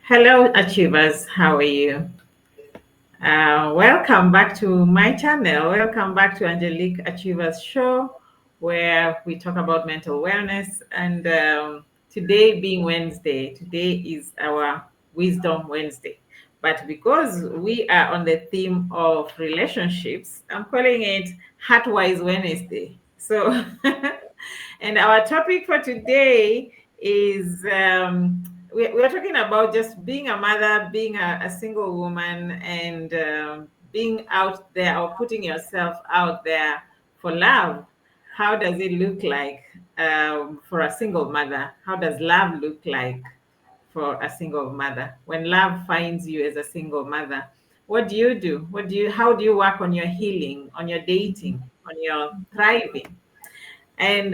Hello, Achievers. How are you? Welcome back to my channel. Welcome back to Angelique Achievers Show, where we talk about mental wellness. And today being Wednesday, today is our Wisdom Wednesday. But because we are on the theme of relationships, I'm calling it Heartwise Wednesday. So, and our topic for today is we are talking about just being a mother, being a single woman, and being out there or putting yourself out there for love. How does it look like for a single mother? How does love look like for a single mother? When love finds you as a single mother, what do you do? How do you work on your healing, on your dating, on your thriving? And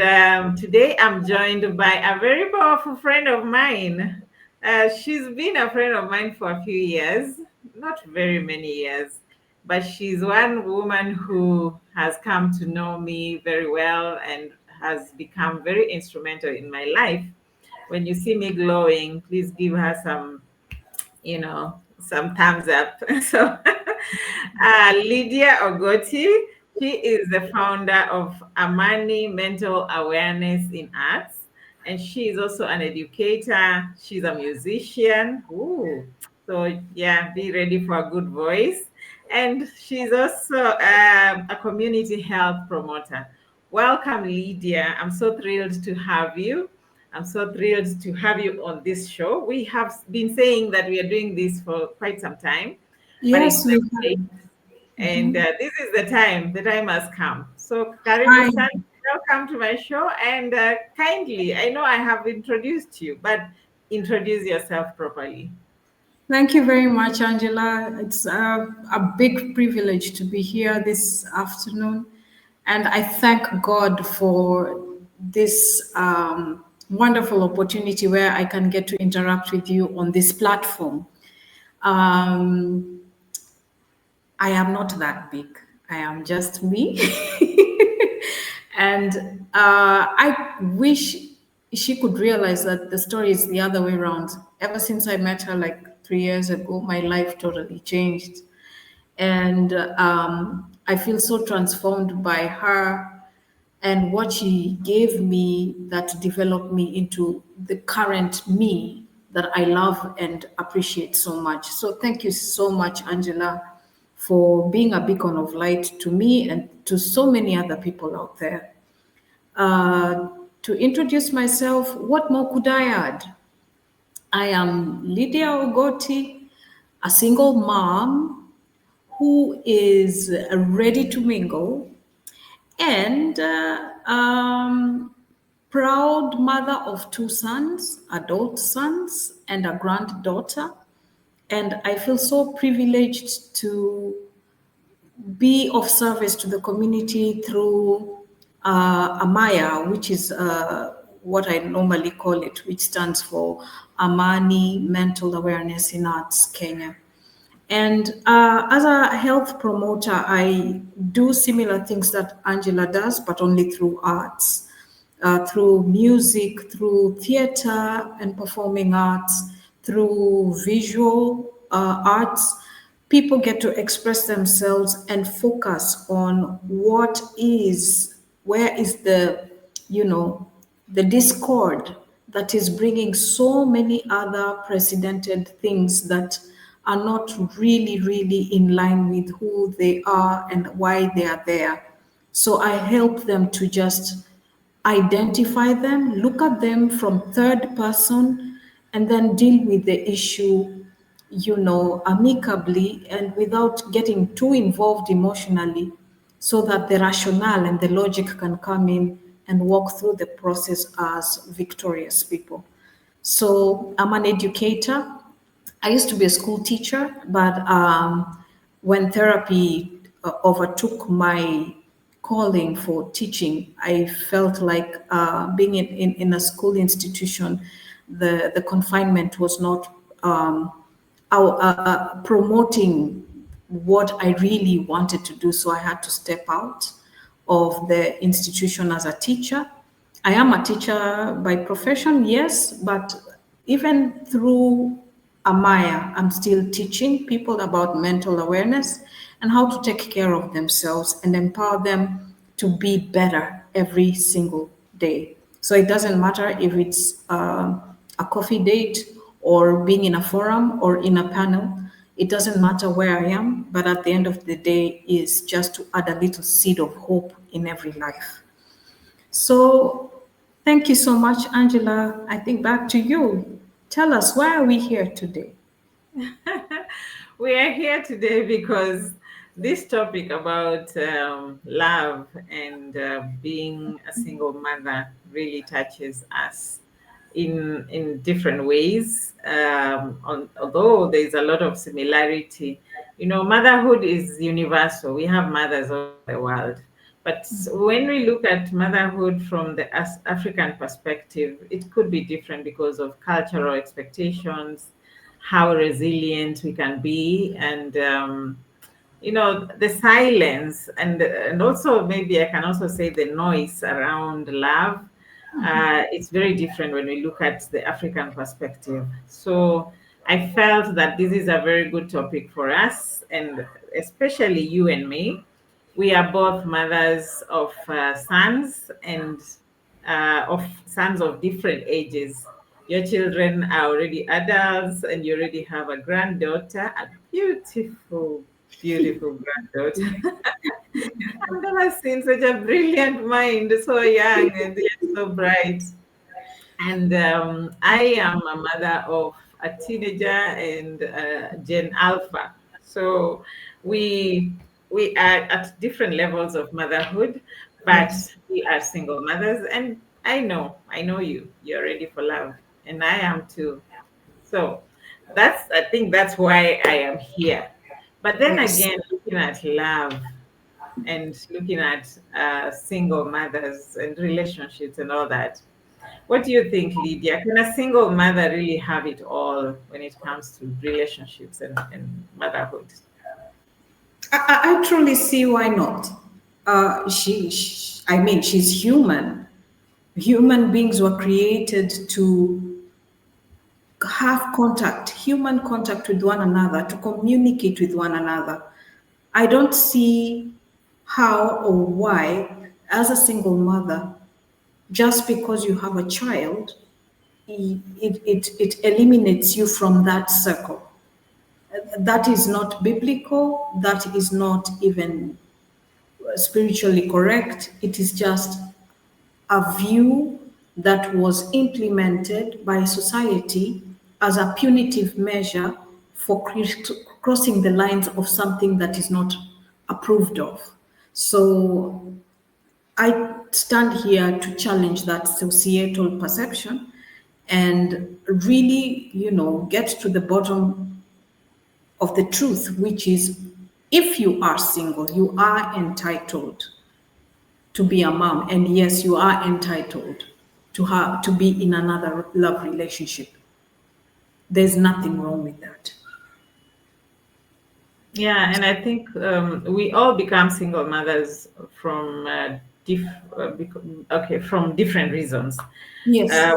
today I'm joined by a very powerful friend of mine. She's been a friend of mine for a few years, not very many years, but she's one woman who has come to know me very well and has become very instrumental in my life. When you see me glowing, please give her some thumbs up. So, Lydia Ogoti, she is the founder of Amani Mental Awareness in Arts, and she is also an educator. She's a musician. Ooh. So, yeah, be ready for a good voice. And she's also a community health promoter. Welcome, Lydia. I'm so thrilled to have you. I'm so thrilled to have you on this show. We have been saying that we are doing this for quite some time, but it's Yes, we never have. late. And Mhm. this is the time. The time has come. So, Karibu Hi. San, welcome to my show. And kindly, I know I have introduced you, but introduce yourself properly. Thank you very much, Angela. It's a big privilege to be here this afternoon. And I thank God for this wonderful opportunity where I can get to interact with you on this platform. Um, I am not that big, I am just me. And I wish she could realize that the story is the other way around. Ever since I met her like 3 years ago, my life totally changed. And I feel so transformed by her and what she gave me that developed me into the current me that I love and appreciate so much. So thank you so much, Angela, for being a beacon of light to me and to so many other people out there. To introduce myself, what more could I add? I am Lydia Ogoti, a single mom who is ready to mingle and proud mother of two sons, adult sons, and a granddaughter. And I feel so privileged to be of service to the community through Amaya, which is what I normally call it, which stands for Amani Mental Awareness in Arts Kenya. And as a health promoter, I do similar things that Angela does, but only through arts, through music, through theater and performing arts, through visual arts. People get to express themselves and focus on where is you know, the discord that is bringing so many other precedented things that are not really in line with who they are and why they are there. So I help them to just identify them, look at them from third person, and then deal with the issue, amicably and without getting too involved emotionally, so that the rationale and the logic can come in and walk through the process as victorious people. So I'm an educator. I used to be a school teacher, but when therapy overtook my calling for teaching, I felt like being in a school institution, the confinement was not promoting what I really wanted to do. So I had to step out of the institution as a teacher. I am a teacher by profession, yes, but even through Amaya, I'm still teaching people about mental awareness and how to take care of themselves and empower them to be better every single day. So it doesn't matter if it's a coffee date or being in a forum or in a panel. It doesn't matter where I am, but at the end of the day, is just to add a little seed of hope in every life. So thank you so much, Angela. I think back to you. Tell us, why are we here today? We are here today because this topic about love and being a single mother really touches us in different ways. Although there's a lot of similarity, motherhood is universal. We have mothers all over the world. But when we look at motherhood from the African perspective, it could be different because of cultural expectations, how resilient we can be, and the silence, and also maybe I can also say the noise around love. It's very different when we look at the African perspective. So I felt that this is a very good topic for us, and especially you and me. We are both mothers of sons, and of sons of different ages. Your children are already adults, and you already have a granddaughter, a beautiful, beautiful granddaughter. I've never seen such a brilliant mind, so young and yet so bright. And I am a mother of a teenager and Gen Alpha. So we we are at different levels of motherhood, but Yes, we are single mothers. And I know you. You're ready for love, and I am too. So I think that's why I am here. But then yes. again, looking at love and looking at single mothers and relationships and all that. What do you think, Lydia? Can a single mother really have it all when it comes to relationships and motherhood? I truly see why not. I mean, she's human. Human beings were created to have contact, human contact with one another, to communicate with one another. I don't see how or why, as a single mother, just because you have a child, it eliminates you from that circle. That is not biblical. That is not even spiritually correct. It is just a view that was implemented by society as a punitive measure for crossing the lines of something that is not approved of. So I stand here to challenge that societal perception and really, get to the bottom of the truth, which is, if you are single, you are entitled to be a mom. And yes, you are entitled to be in another love relationship. There's nothing wrong with that. Yeah, and I think we all become single mothers from from different reasons. Yes,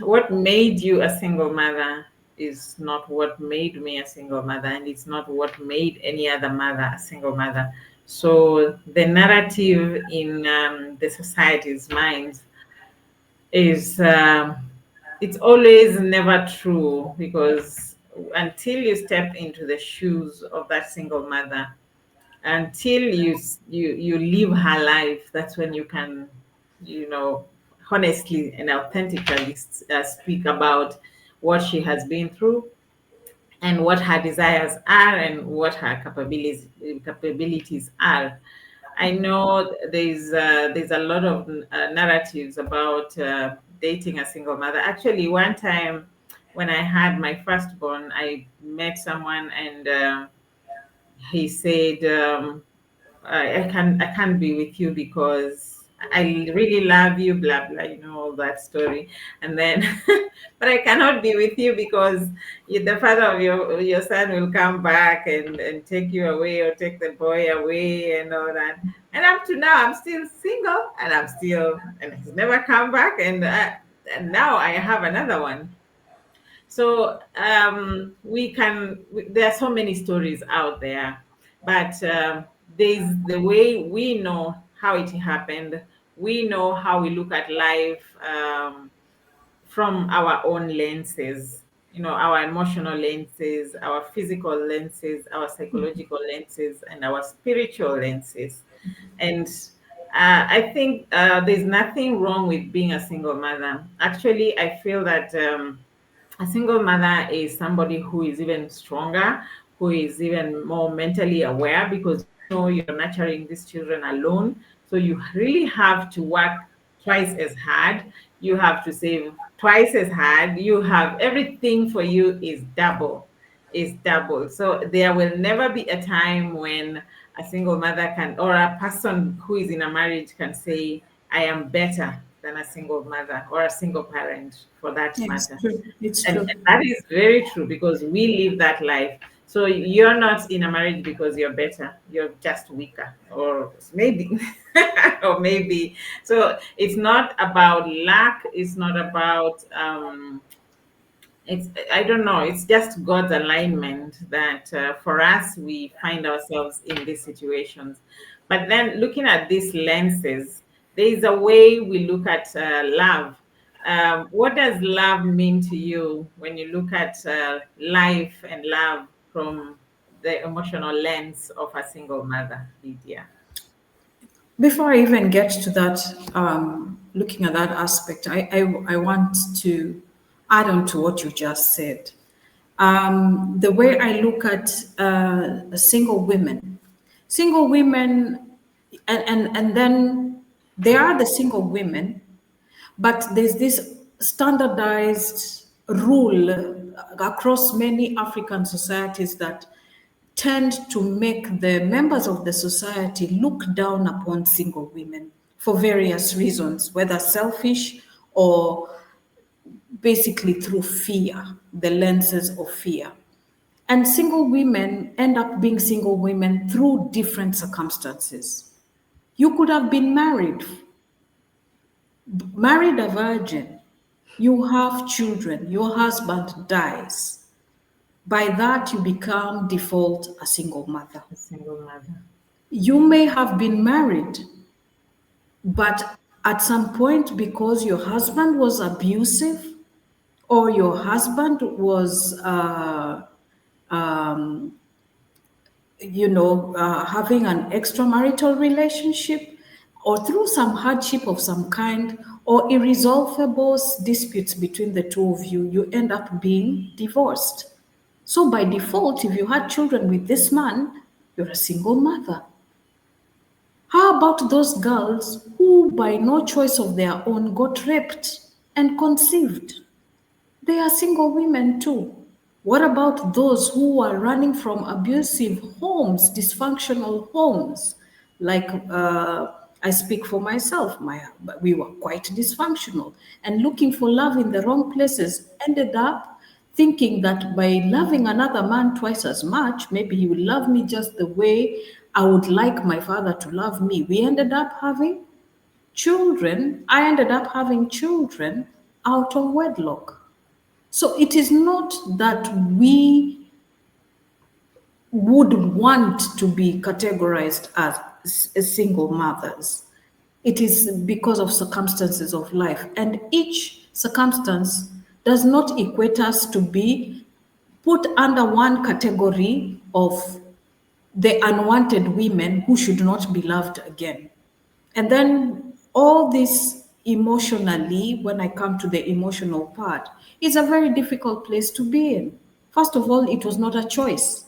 What made you a single mother is not what made me a single mother, and it's not what made any other mother a single mother. So the narrative in the society's minds is it's always never true, because until you step into the shoes of that single mother, until you live her life, that's when you can, you know honestly and authentically speak about what she has been through, and what her desires are, and what her capabilities are. I know there's a lot of narratives about dating a single mother. Actually, one time when I had my firstborn, I met someone, and he said, I can't be with you because I really love you, blah blah, all that story. And then, but I cannot be with you because the father of your son will come back and take you away, or take the boy away, and all that. And up to now, I'm still single, and he's never come back, and now I have another one. So there are so many stories out there, but there's the way we know how it happened. We know how we look at life from our own lenses, our emotional lenses, our physical lenses, our psychological lenses, and our spiritual lenses. And I think there's nothing wrong with being a single mother. Actually, I feel that a single mother is somebody who is even stronger, who is even more mentally aware, because you know you're nurturing these children alone. So you really have to work twice as hard. You have to save twice as hard. You have everything for you is double. So there will never be a time when a single mother can, or a person who is in a marriage can say, I am better than a single mother or a single parent for that Yeah, it's matter. true. It's And true. that is very true because we live that life. So you're not in a marriage because you're better, you're just weaker, or maybe, or maybe. So it's not about lack, it's not about it's, I don't know, it's just God's alignment that for us we find ourselves in these situations. But then looking at these lenses, there is a way we look at love. What does love mean to you when you look at life and love from the emotional lens of a single mother, Lydia? Before I even get to that, looking at that aspect, I want to add on to what you just said. The way I look at single women, and then there are the single women, but there's this standardized rule across many African societies that tend to make the members of the society look down upon single women for various reasons, whether selfish or basically through fear, the lenses of fear. And single women end up being single women through different circumstances. You could have been married a virgin, you have children, your husband dies. By that, you become default a single mother. A single mother. You may have been married, but at some point, because your husband was abusive or your husband was, having an extramarital relationship or through some hardship of some kind or irresolvable disputes between the two of you, you end up being divorced. So by default, if you had children with this man, you're a single mother. How about those girls who, by no choice of their own, got raped and conceived? They are single women too. What about those who are running from abusive homes, dysfunctional homes? Like I speak for myself, we were quite dysfunctional and looking for love in the wrong places. Ended up thinking that by loving another man twice as much, maybe he will love me just the way I would like my father to love me. We ended up having children. I ended up having children out of wedlock. So it is not that we would want to be categorized as single mothers. It is because of circumstances of life. And each circumstance does not equate us to be put under one category of the unwanted women who should not be loved again. And then all this emotionally, when I come to the emotional part, is a very difficult place to be in. First of all, it was not a choice.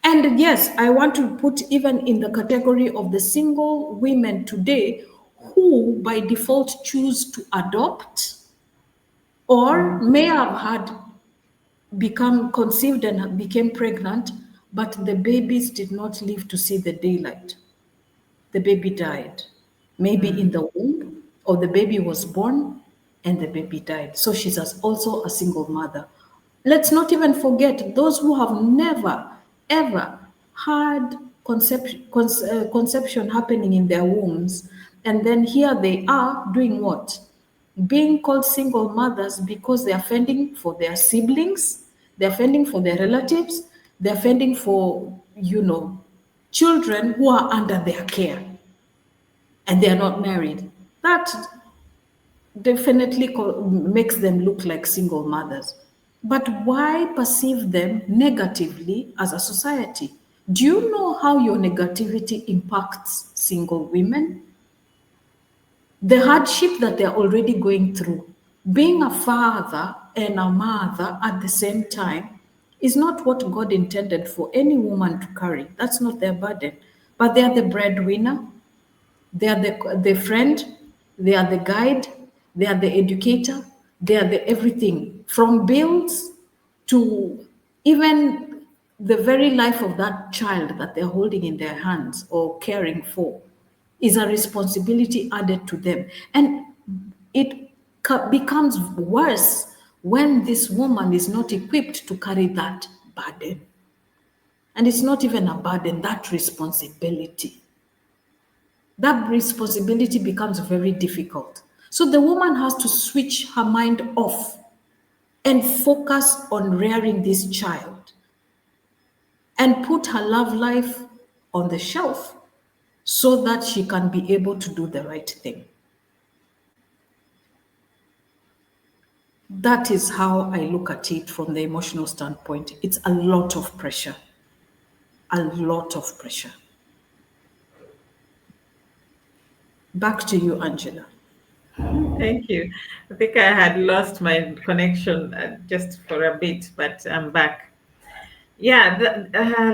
And yes, I want to put even in the category of the single women today who by default choose to adopt or may have had become conceived and became pregnant, but the babies did not live to see the daylight. The baby died, maybe in Mm, the womb, or the baby was born and the baby died. So she's also a single mother. Let's not even forget those who have never, ever had conception happening in their wombs. And then here they are doing what? being called single mothers because they are fending for their siblings, they're fending for their relatives, they're fending for, children who are under their care and they are not married. That definitely makes them look like single mothers. But why perceive them negatively as a society? Do you know how your negativity impacts single women? The hardship that they're already going through. Being a father and a mother at the same time is not what God intended for any woman to carry. That's not their burden. But they are the breadwinner, they are the friend, they are the guide, they are the educator, they are the everything from bills to even the very life of that child that they're holding in their hands or caring for is a responsibility added to them. And it becomes worse when this woman is not equipped to carry that burden. And it's not even a burden, that responsibility. That responsibility becomes very difficult. So the woman has to switch her mind off and focus on rearing this child and put her love life on the shelf so that she can be able to do the right thing. That is how I look at it from the emotional standpoint. It's a lot of pressure, a lot of pressure. Back to you, Angela. Thank you. I think I had lost my connection just for a bit, but I'm back. Yeah,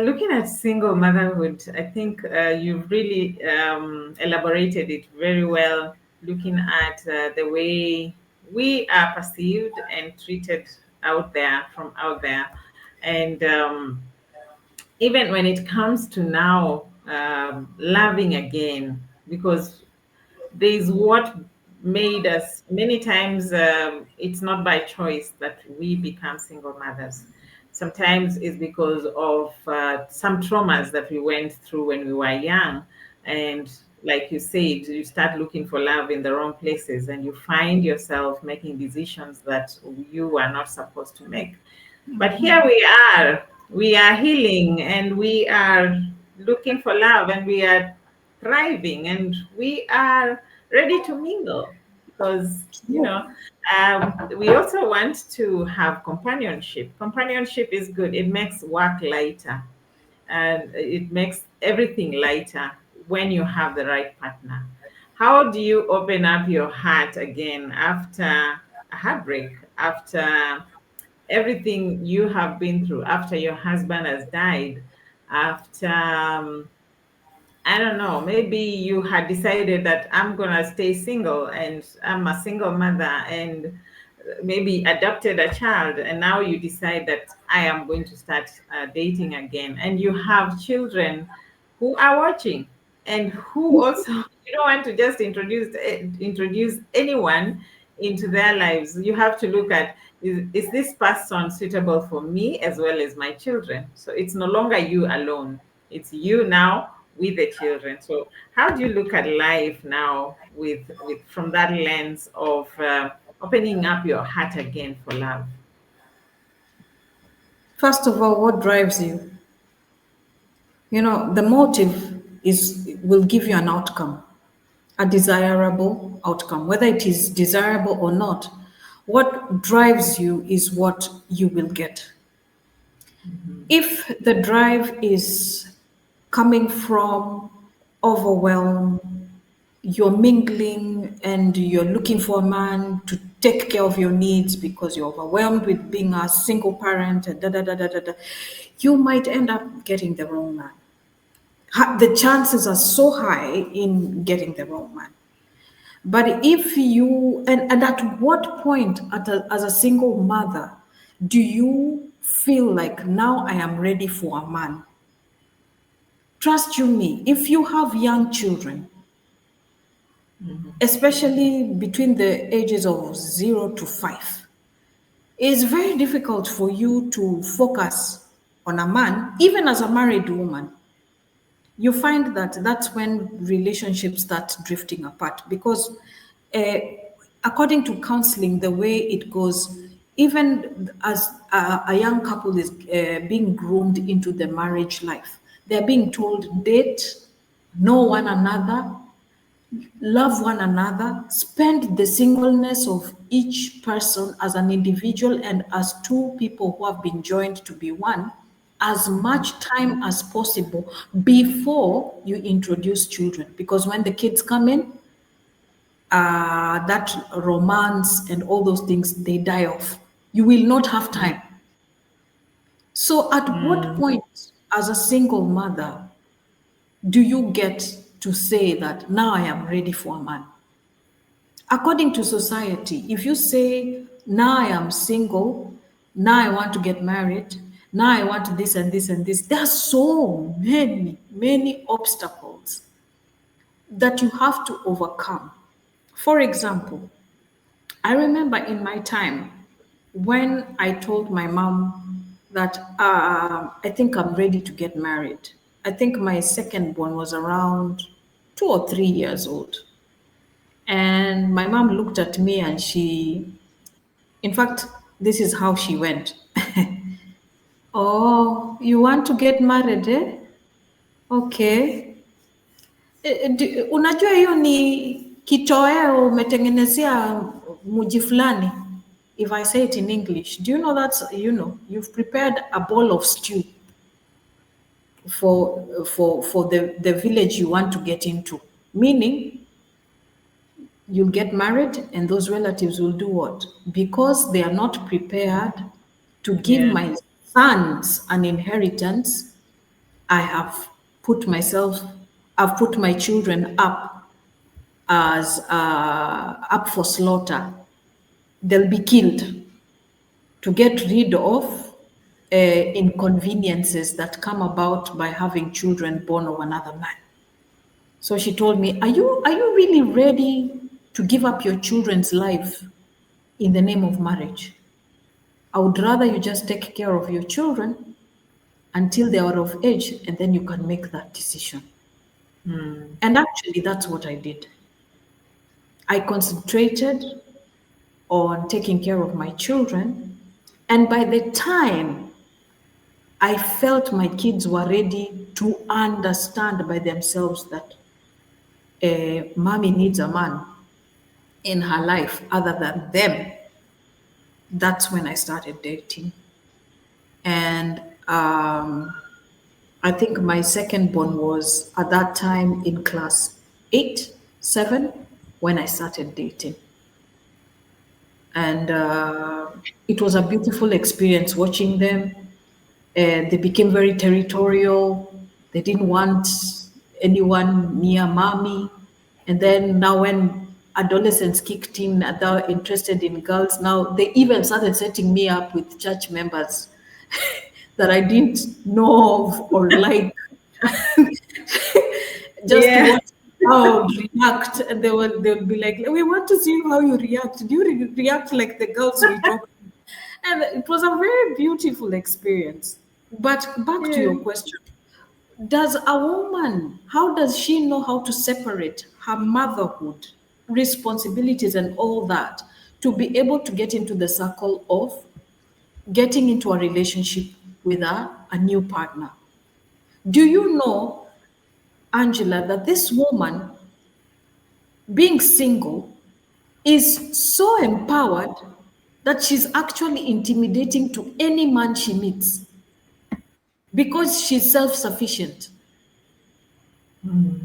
looking at single motherhood, I think you've really elaborated it very well, looking at the way we are perceived and treated out there, from out there. And even when it comes to now loving again, because there's what made us many times, it's not by choice that we become single mothers. Sometimes it's because of some traumas that we went through when we were young, and like you said, you start looking for love in the wrong places and you find yourself making decisions that you are not supposed to make. But here we are healing and we are looking for love and we are thriving and we are ready to mingle because, we also want to have companionship. Companionship is good, it makes work lighter and it makes everything lighter when you have the right partner. How do you open up your heart again after a heartbreak, after everything you have been through, after your husband has died, after I don't know, maybe you had decided that I'm gonna stay single and I'm a single mother and maybe adopted a child, and now you decide that I am going to start dating again, and you have children who are watching and who also you don't want to just introduce anyone into their lives. You have to look at, is this person suitable for me as well as my children? So it's no longer you alone, it's you now with the children. So how do you look at life now with from that lens of opening up your heart again for love? First of all, what drives you? The motive will give you an outcome, a desirable outcome, whether it is desirable or not. What drives you is what you will get. Mhm. If the drive is coming from overwhelm, you're mingling and you're looking for a man to take care of your needs because you're overwhelmed with being a single parent and da da da da da da, you might end up getting the wrong man. The chances are so high in getting the wrong man. But if you, and at what point as a single mother do you feel like now I am ready for a man? Trust you me, if you have young children, Mhm. especially between the ages of 0 to 5, it's very difficult for you to focus on a man, even as a married woman. You find that that's when relationships start drifting apart because uh, according to counseling, the way it goes, even as a young couple is being groomed into the marriage life, they're being told date, know one another, love one another, spend the singleness of each person as an individual and as two people who have been joined to be one as much time as possible before you introduce children. Because when the kids come in, that romance and all those things, they die off. You will not have time. So, at what Mm. point, as a single mother, do you get to say that now I am ready for a man? According to society, if you say, now I am single, now I want to get married, now I want this and this and this, there are so many obstacles that you have to overcome. For example, I remember in my time when I told my mom that I think I'm ready to get married. I think my second born was around 2 or 3 years old. And my mom looked at me and in fact, this is how she went. Oh, you want to get married, eh? Okay. Unajua hiyo ni kitoweo umetengenezea mji fulani. If I say it in English, do you know you've prepared a bowl of stew for the village you want to get into. Meaning you'll get married and those relatives will do what? Because they are not prepared to give Yeah. my sons an inheritance, I have put myself, I've put my children up as up for slaughter. They'll be killed to get rid of inconveniences that come about by having children born of another man. So she told me, are you really ready to give up your children's life in the name of marriage? I would rather you just take care of your children until they are of age and then you can make that decision. Mm. And actually, that's what I did. I concentrated on taking care of my children. And by the time I felt my kids were ready to understand by themselves that mommy needs a man in her life other than them, that's when I started dating. And I think my second born was at that time in class 8, 7 when I started dating. And it was a beautiful experience watching them. They became very territorial. They didn't want anyone near mommy. And then now, when adolescents kicked in, they're interested in girls. Now they even started setting me up with church members that I didn't know of or like, just to Yeah. watch how I would react. And they would be like, "We want to see how you react. Do you react like the girls we talk to?" And it was a very beautiful experience. But back to Yeah. your question, how does she know how to separate her motherhood, responsibilities, and all that to be able to get into the circle of getting into a relationship with a new partner? Do you know, Angela, that this woman, being single, is so empowered that she's actually intimidating to any man she meets because she's self sufficient. Mm.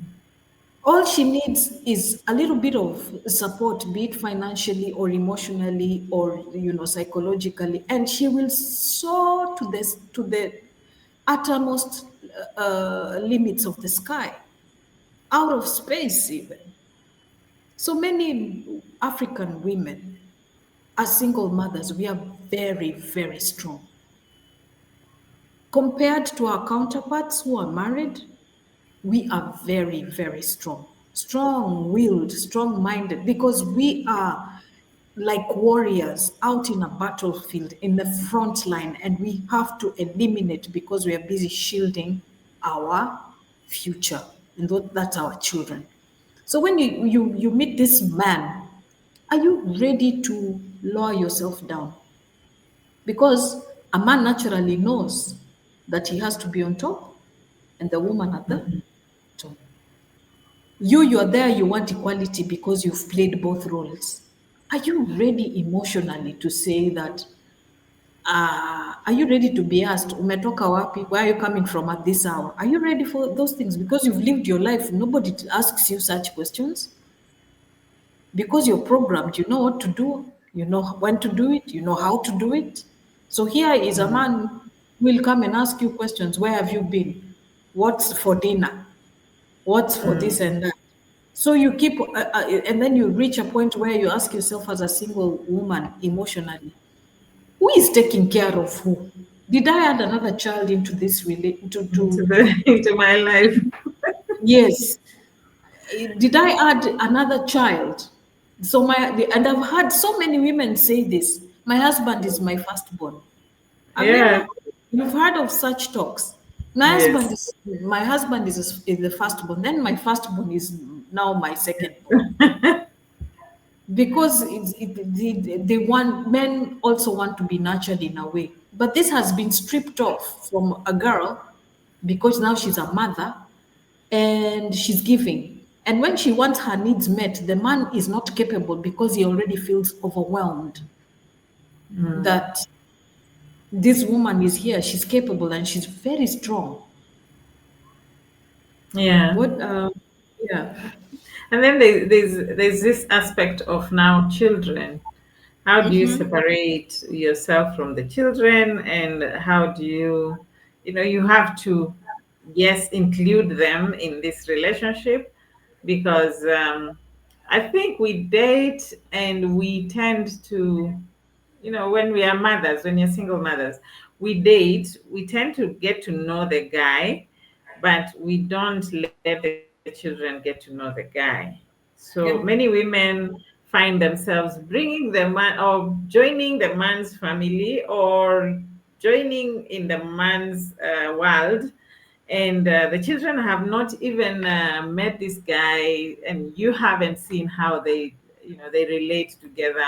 All she needs is a little bit of support, be it financially or emotionally or psychologically, and she will soar to the uttermost limits of the sky, out of space even. So many African women, as single mothers, we are very, very strong. Compared to our counterparts who are married, we are very, very strong. Strong willed, strong minded, because we are like warriors out in a battlefield in the front line, and we have to eliminate because we are busy shielding our future, and that's our children. So when you meet this man Are you ready to lower yourself down? Because a man naturally knows that he has to be on top and the woman at the top. You're there, you want equality because you've played both roles. Are you ready emotionally to say that? Are you ready to be asked, umetoka wapi? Where are you coming from at this hour? Are you ready for those things? Because you've lived your life, nobody asks you such questions. Because you're programmed, you know what to do, you know when to do it, you know how to do it. So here is a Mm, man who will come and ask you questions. Where have you been? What's for dinner? What's for this mm, and that? So you keep, and then you reach a point where you ask yourself as a single woman emotionally, who is taking care of who? Did I add another child into this into the into my life. yes. Did I add another child? So and I've heard so many women say this. My husband is my firstborn. Have you ever? Yeah. You've heard of such talks? Yes. My husband is the firstborn. Then my firstborn is now my secondborn because they want, men also want to be nurtured in a way, but this has been stripped off from a girl because now she's a mother and she's giving, and when she wants her needs met, the man is not capable because he already feels overwhelmed Mm, that this woman is here, she's capable and she's very strong. yeah. What yeah. And then there's this aspect of now children. How do you separate yourself from the children, and how do you have to, yes, include them in this relationship, because I think we date and we tend to, when we are mothers, when you're single mothers, we date, we tend to get to know the guy, but we don't let the children get to know the guy. So many Yeah. women find themselves bringing the man or joining the man's family or joining in the man's world, and the children have not even met this guy, and you haven't seen how they relate together.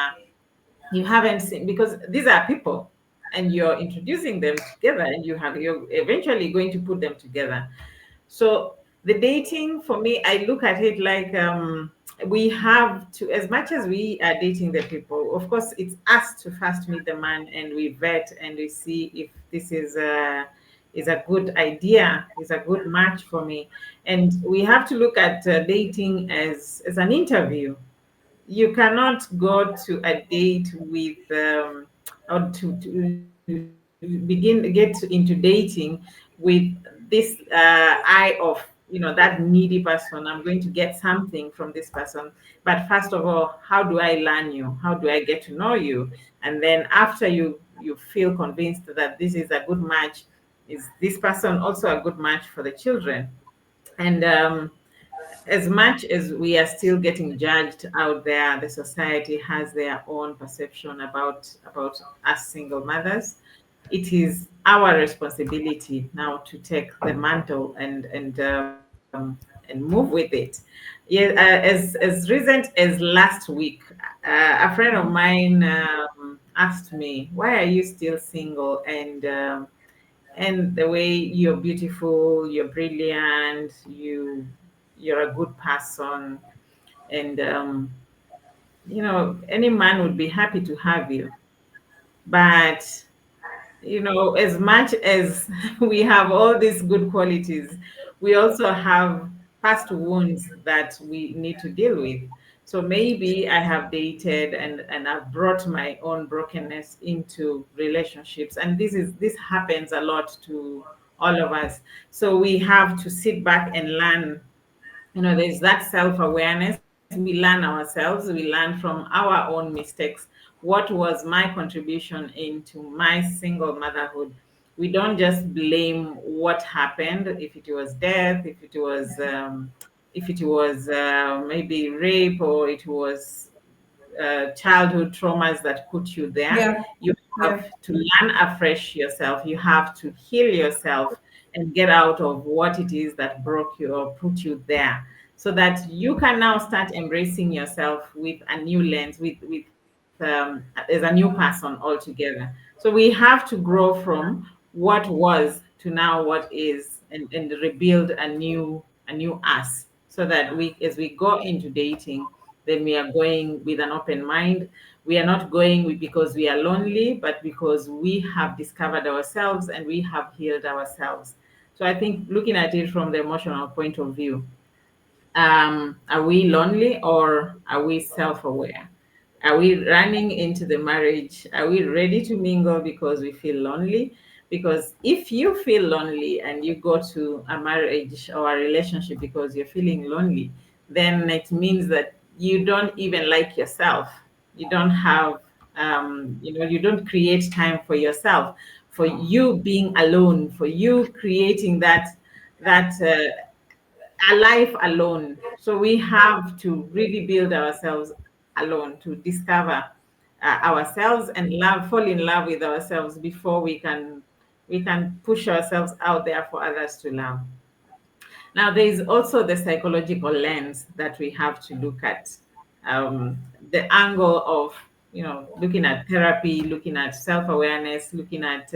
You haven't seen, because these are people and you're introducing them together, and you're eventually going to put them together. So the dating, for me, I look at it like, we have to, as much as we are dating the people, of course it's us to first meet the man, and we vet and we see if this is a good idea, is a good match for me. And we have to look at dating as an interview. You cannot go to a date with or to begin get into dating with this eye of, that needy person. I'm going to get something from this person. But first of all, how do I learn you? How do I get to know you? And then after you feel convinced that this is a good match, is this person also a good match for the children? And as much as we are still getting judged out there, the society has their own perception about us single mothers. It is our responsibility now to take the mantle and move with it. Yeah, as recent as last week, a friend of mine asked me, "Why are you still single?" And the way you're beautiful, you're brilliant, you're a good person, and any man would be happy to have you. But as much as we have all these good qualities, we also have past wounds that we need to deal with. So maybe I have dated and I've brought my own brokenness into relationships. And this happens a lot to all of us. So we have to sit back and learn. There's that self-awareness. We learn ourselves, we learn from our own mistakes. What was my contribution into my single motherhood? We don't just blame what happened, if it was death, if it was maybe rape, or it was childhood traumas that put you there. Yeah. You Yeah. have to learn afresh yourself. You have to heal yourself and get out of what it is that broke you or put you there. so that you can now start embracing yourself with a new lens, as a new person altogether. So we have to grow from what was to now what is, and rebuild a new us, so that we, as we go into dating, then we are going with an open mind. We are not going because we are lonely, but because we have discovered ourselves and we have healed ourselves. So I think, looking at it from the emotional point of view, are we lonely, or are we self-aware? Are we running into the marriage? Are we ready to mingle because we feel lonely? Because if you feel lonely and you go to a marriage or a relationship because you're feeling lonely, then it means that you don't even like yourself. You don't have, you don't create time for yourself, for you being alone, for you creating that a life alone. So we have to really build ourselves alone, to discover ourselves and fall in love with ourselves before we can push ourselves out there for others to love. Now, there is also the psychological lens that we have to look at. The angle of, looking at therapy, looking at self-awareness, looking at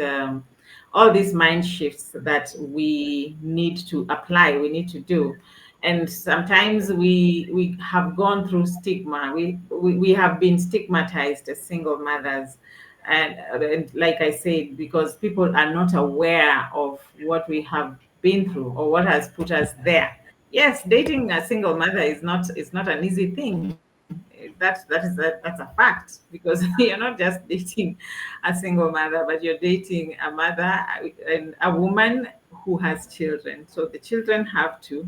all these mind shifts that we need to apply, we need to do. And sometimes we have gone through stigma. We have been stigmatized as single mothers. And like I said, because people are not aware of what we have been through or what has put us there. Yes, dating a single mother is not an easy thing. That's a fact, because you're not just dating a single mother, but you're dating a mother and a woman who has children. So the children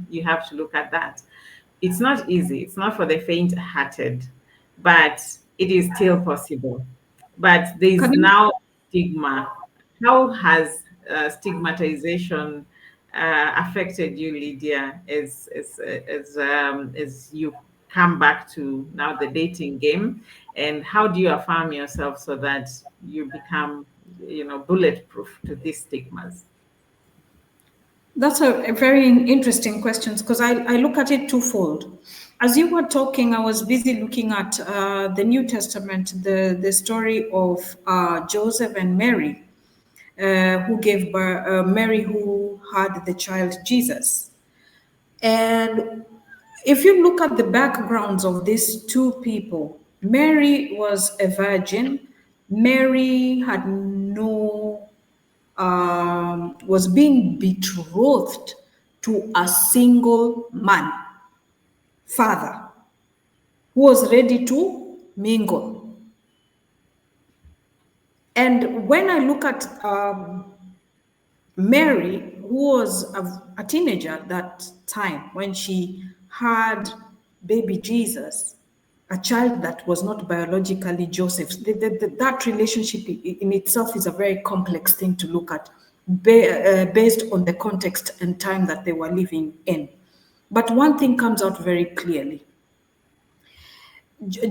you have to look at that. It's not easy. It's not for the faint-hearted, but it is still possible. But Can there's you now stigma. How has stigmatization affected you, Lydia, as you come back to now the dating game, and how do you affirm yourself so that you become, bulletproof to these stigmas? That's a very interesting question because I look at it twofold. As you were talking, I was busy looking at the New Testament, the story of Joseph and Mary, who gave birth, Mary who had the child Jesus. And if you look at the backgrounds of these two people, Mary was a virgin. Mary had no was being betrothed to a single man, father, who was ready to mingle. And when I look at Mary, who was a teenager at that time when she had baby Jesus, a child that was not biologically Joseph's, that relationship in itself is a very complex thing to look at based on the context and time that they were living in. But one thing comes out very clearly.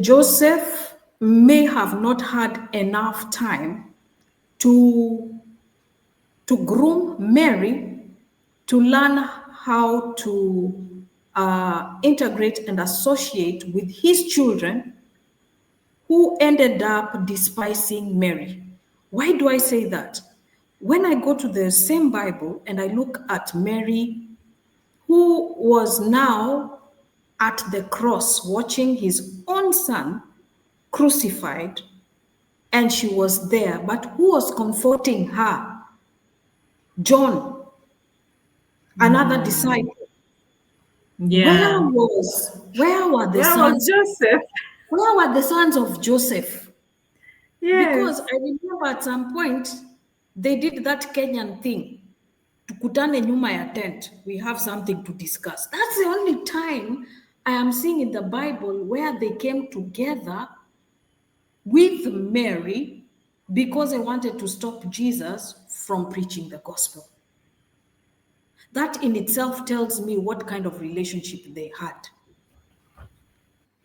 Joseph may have not had enough time to groom Mary to learn how to integrate and associate with his children who ended up despising Mary. Why do I say that? When I go to the same Bible and I look at Mary, who was now at the cross watching his own son crucified, and she was there, but who was comforting her? John, another Mm, disciple. yeah. Where were the Where was sons? Joseph? Where were the sons of Joseph? Because Yes. I remember at some point they did that Kenyan thing. Tukutane nyuma ya tent. We have something to discuss. That's the only time I am seeing in the Bible where they came together with Mary because they wanted to stop Jesus from preaching the gospel. That in itself tells me what kind of relationship they had.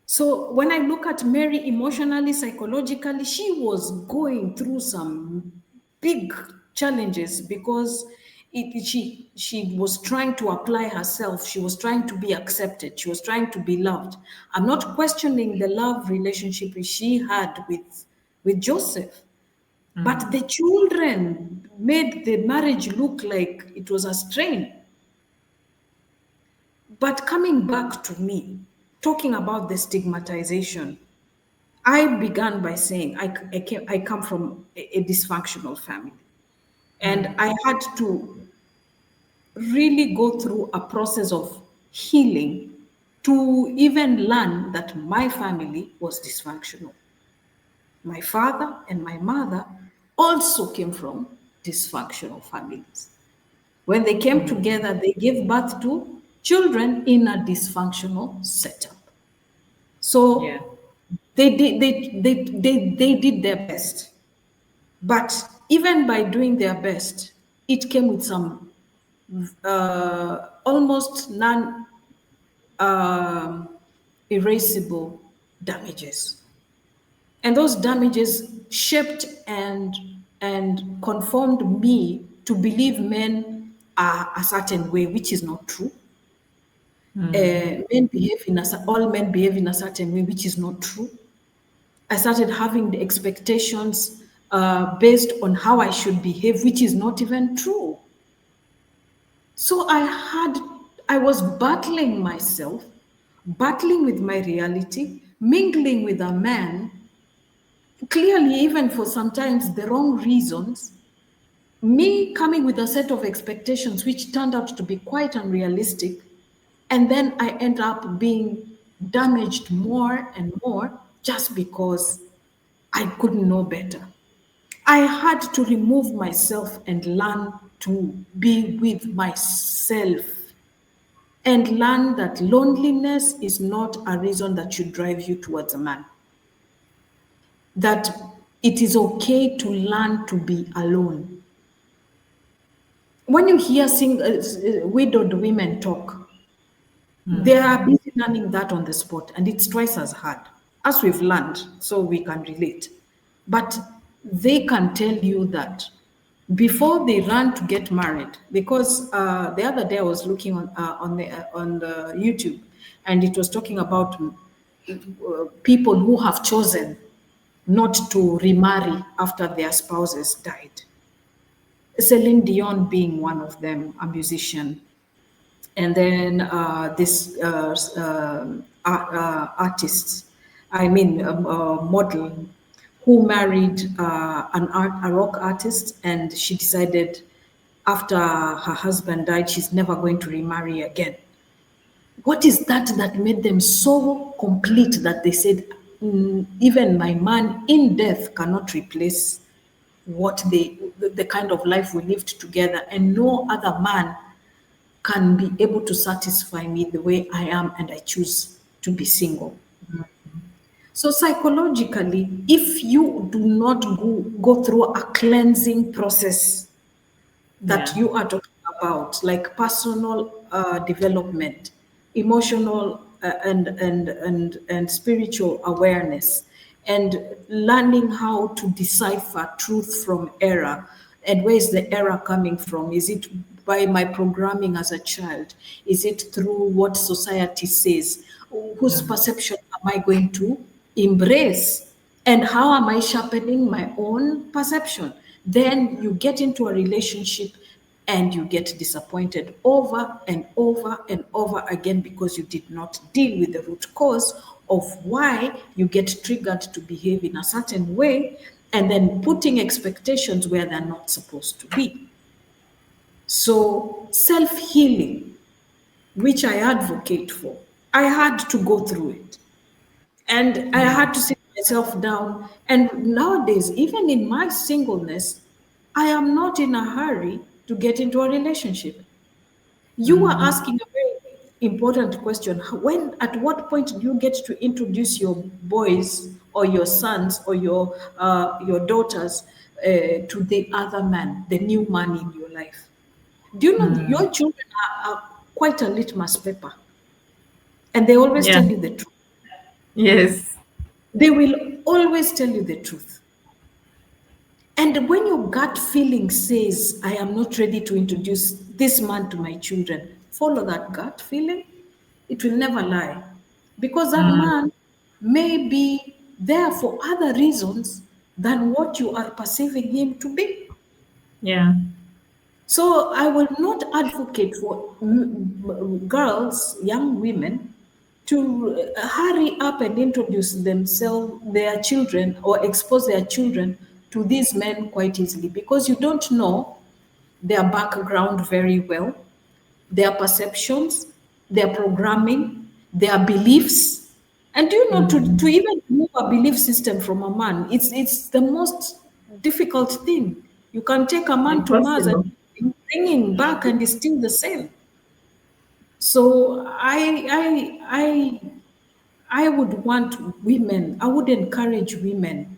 So when I look at Mary emotionally, psychologically, she was going through some big challenges because She was trying to apply herself. She was trying to be accepted. She was trying to be loved. I'm not questioning the love relationship she had with Joseph, but the children made the marriage look like it was a strain. But coming back to me, talking about the stigmatization, I began by saying I come from a dysfunctional family. And I had to really go through a process of healing to even learn that my family was dysfunctional. My father and my mother also came from dysfunctional families. When they came together, they gave birth to children in a dysfunctional setup. Yeah. So they did their best. But even by doing their best, it came with some almost non um, erasable damages. And those damages shaped and conformed me to believe men are a certain way, which is not true. All men behave in a certain way, which is not true. I started having the expectations based on how I should behave, which is not even true. So I was battling myself, battling with my reality, mingling with a man, clearly, even for sometimes the wrong reasons, me coming with a set of expectations which turned out to be quite unrealistic. And then I end up being damaged more and more just because I couldn't know better. I had to remove myself and learn to be with myself and learn that loneliness is not a reason that should drive you towards a man. That it is okay to learn to be alone. When you hear widowed women talk, they are busy learning that on the spot, and it's twice as hard as we've learned, so we can relate. But they can tell you that before they run to get married, because the other day I was looking on the YouTube, and it was talking about people who have chosen not to remarry after their spouses died. Celine Dion being one of them, a musician, and then this artist, I mean, model, who married a rock artist, and she decided after her husband died, she's never going to remarry again. What is that made them so complete that they said, even my man in death cannot replace the kind of life we lived together, and no other man can be able to satisfy me the way I am, and I choose to be single. So, psychologically, if you do not go through a cleansing process that Yeah. you are talking about, like personal development, emotional and spiritual awareness, and learning how to decipher truth from error. And where is the error coming from? Is it by my programming as a child? Is it through what society says? Whose perception am I going to embrace? And how am I sharpening my own perception? Then you get into a relationship and you get disappointed over and over and over again because you did not deal with the root cause of why you get triggered to behave in a certain way, and then putting expectations where they're not supposed to be. So, self healing, which I advocate for, I had to go through it. And I Yeah. had to sit myself down. And nowadays, even in my singleness, I am not in a hurry to get into a relationship. You are asking a very important question. At what point do you get to introduce your boys or your sons or your daughters to the other man, the new man in your life? Do you know your children are quite a litmus paper, and they always Yeah. tell you the truth. Yes. They will always tell you the truth. And when your gut feeling says, I am not ready to introduce this man to my children, follow that gut feeling. It will never lie. Because that Mm, man may be there for other reasons than what you are perceiving him to be. yeah. So I will not advocate for girls, young women, to hurry up and introduce themselves, their children, or expose their children to these men quite easily because you don't know their background very well, their perceptions, their programming, their beliefs. And do you know to Mm, even move a belief system from a man, it's the most difficult thing. You can take a man to Mars and impossible. bring him back and it's still the same. So I would want women, I would encourage women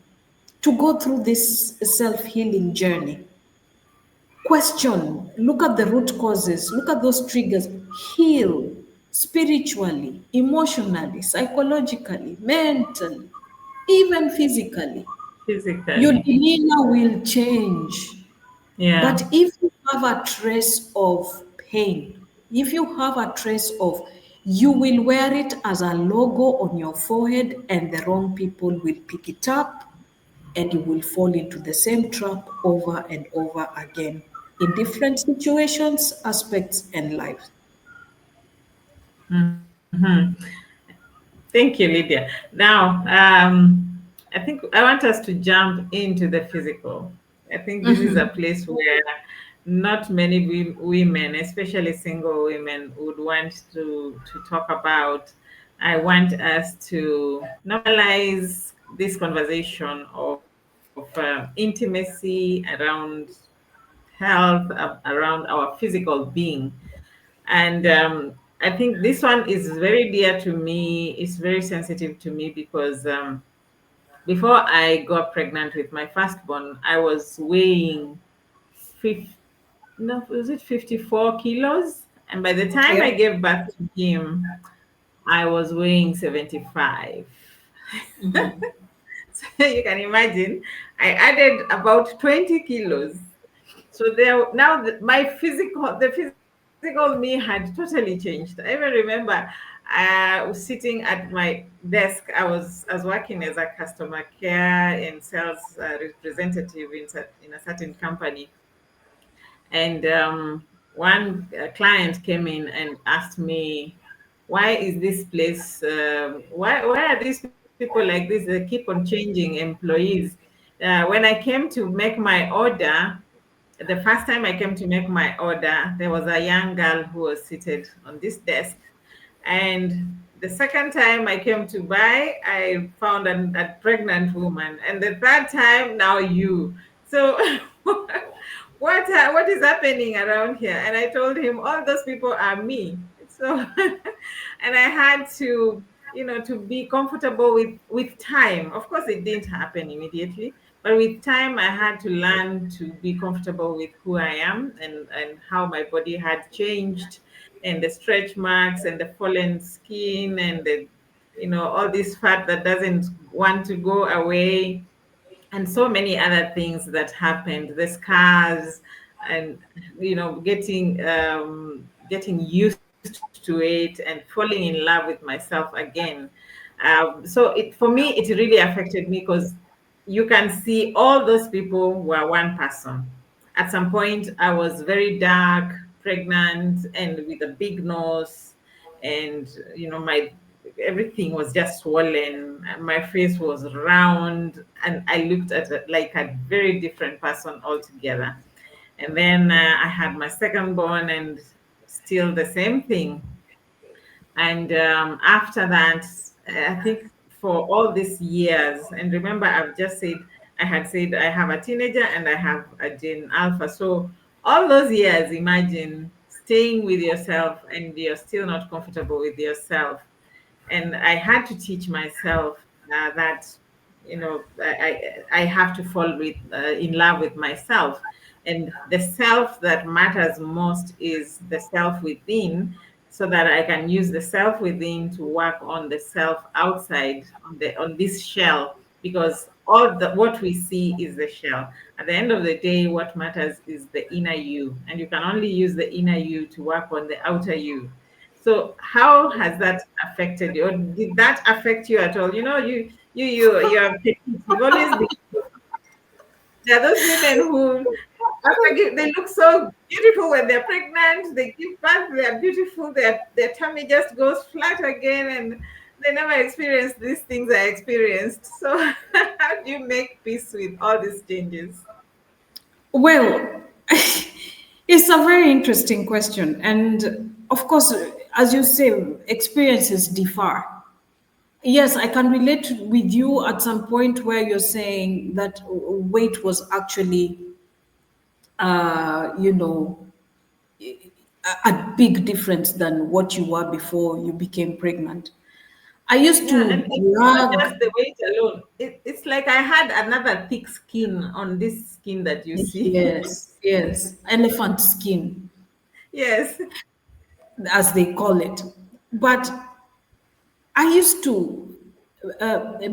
to go through this self-healing journey. Question, look at the root causes, look at those triggers, heal spiritually, emotionally, psychologically, mentally, even physically. Your Physically. demeanor will change. Yeah. But if you have a trace of pain, if you have a trace of, you will wear it as a logo on your forehead, and the wrong people will pick it up, and you will fall into the same trap over and over again in different situations, aspects, and lives. Mhm. Thank you, Lydia. Now, I think I want us to jump into the physical. I think this is a place where not many women, especially single women, would want to talk about. I want us to normalize this conversation of intimacy around health, around our physical being. And I think this one is very dear to me. It's very sensitive to me because before I got pregnant with my firstborn, I was weighing 50, no, was it 54 kilos? And by the time I Yep. gave birth to him, I was weighing 75. So you can imagine, I added about 20 kilos. So there now the physical me had totally changed. I even remember was sitting at my desk. I was working as a customer care and sales representative in a certain company, and one client came in and asked me, why is this place why are these people like this? They keep on changing employees. When I came to make my order, the first time I came to make my order, there was a young girl who was seated on this desk. And the second time I came to buy, I found a pregnant woman. And the third time, now you. So, what is happening around here? And I told him, all those people are me. So, and I had to, to be comfortable with time. Of course, it didn't happen immediately, but with time, I had to learn to be comfortable with who I am and how my body had changed, and the stretch marks and the fallen skin and the, all this fat that doesn't want to go away, and so many other things that happened, the scars, and getting used to it and falling in love with myself again. So for me it really affected me because you can see all those people were one person. At some point I was very dark, pregnant, and with a big nose, and my everything was just swollen, and my face was round, and I looked at it like a very different person altogether. And then I had my second born, and still the same thing. And after that, I think for all these years, and remember, I had said I have a teenager and I have a Gen Alpha. So all those years, imagine staying with yourself and you're still not comfortable with yourself. And I had to teach myself that I have to fall in love with myself, and the self that matters most is the self within, so that I can use the self within to work on the self outside, on this shell. because all the what we see is the shell. At the end of the day, what matters is the inner you, and you can only use the inner you to work on the outer you. So how has that affected you, or did that affect you at all? You're petite. You've always been. There are those women who they look so beautiful when they're pregnant. They give birth, they're beautiful. Their tummy just goes flat again, and they never experience these things I experienced. So, how do you make peace with all these changes? Well, it's a very interesting question. And of course, as you say, experiences differ. Yes, I can relate with you at some point where you're saying that weight was actually, you know, a big difference than what you were before you became pregnant. I used Yeah, and to it's not brag. just the weight alone. It's like I had another thick skin on this skin that you see. Yes, yes, elephant skin, Yes. as they call it. But I used to,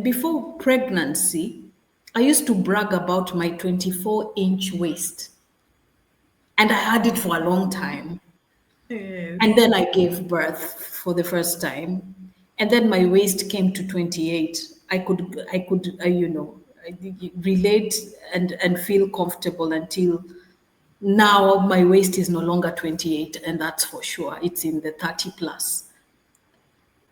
before pregnancy, I used to brag about my 24-inch waist. And I had it for a long time. And Yes. then I gave birth for the first time. And then my waist came to 28. Relate and feel comfortable until now my waist is no longer 28, and that's for sure. It's in the 30 plus.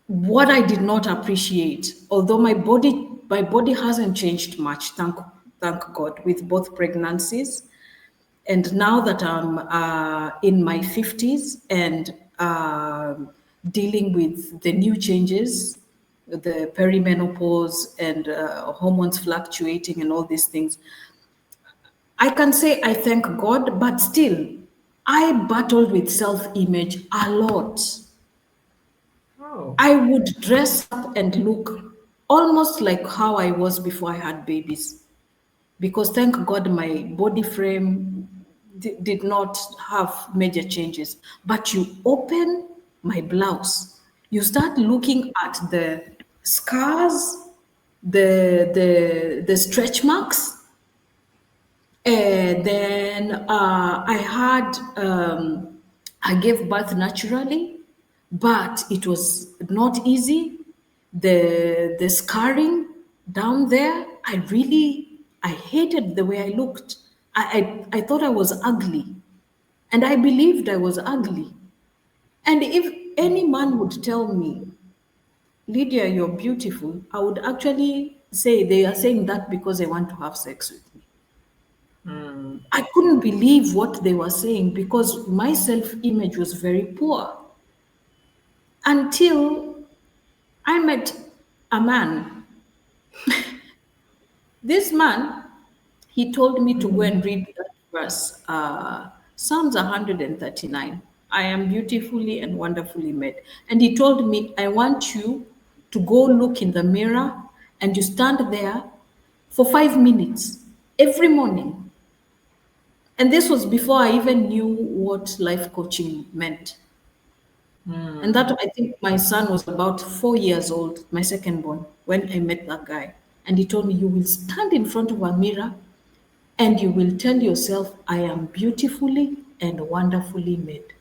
What I did not appreciate, although my body hasn't changed much, thank God, with both pregnancies. And now that I'm in my 50s and dealing with the new changes, the perimenopause and hormones fluctuating and all these things, I can say I thank God, but still, I battled with self image a lot. Oh. I would dress up and look almost like how I was before I had babies. Because thank God my body frame did not have major changes. But you open my blouse, you start looking at the scars, the stretch marks, and then I gave birth naturally, but it was not easy. The scarring down there, I hated the way I looked. I thought I was ugly, and I believed I was ugly. And if any man would tell me, Lydia, you're beautiful, I would actually say they are saying that because they want to have sex with me. Hmm. I couldn't believe what they were saying because my self image was very poor until I met a man. This man, he told me to go Mm-hmm. and read that verse, Psalms 139. I am beautifully and wonderfully made. And he told me, I want you to go look in the mirror and you stand there for 5 minutes every morning. And this was before I even knew what life coaching meant. And that, Hmm. I think my son was about 4 years old, my second born, when I met that guy. And he told me, you will stand in front of a mirror and you will tell yourself, I am beautifully and wonderfully made.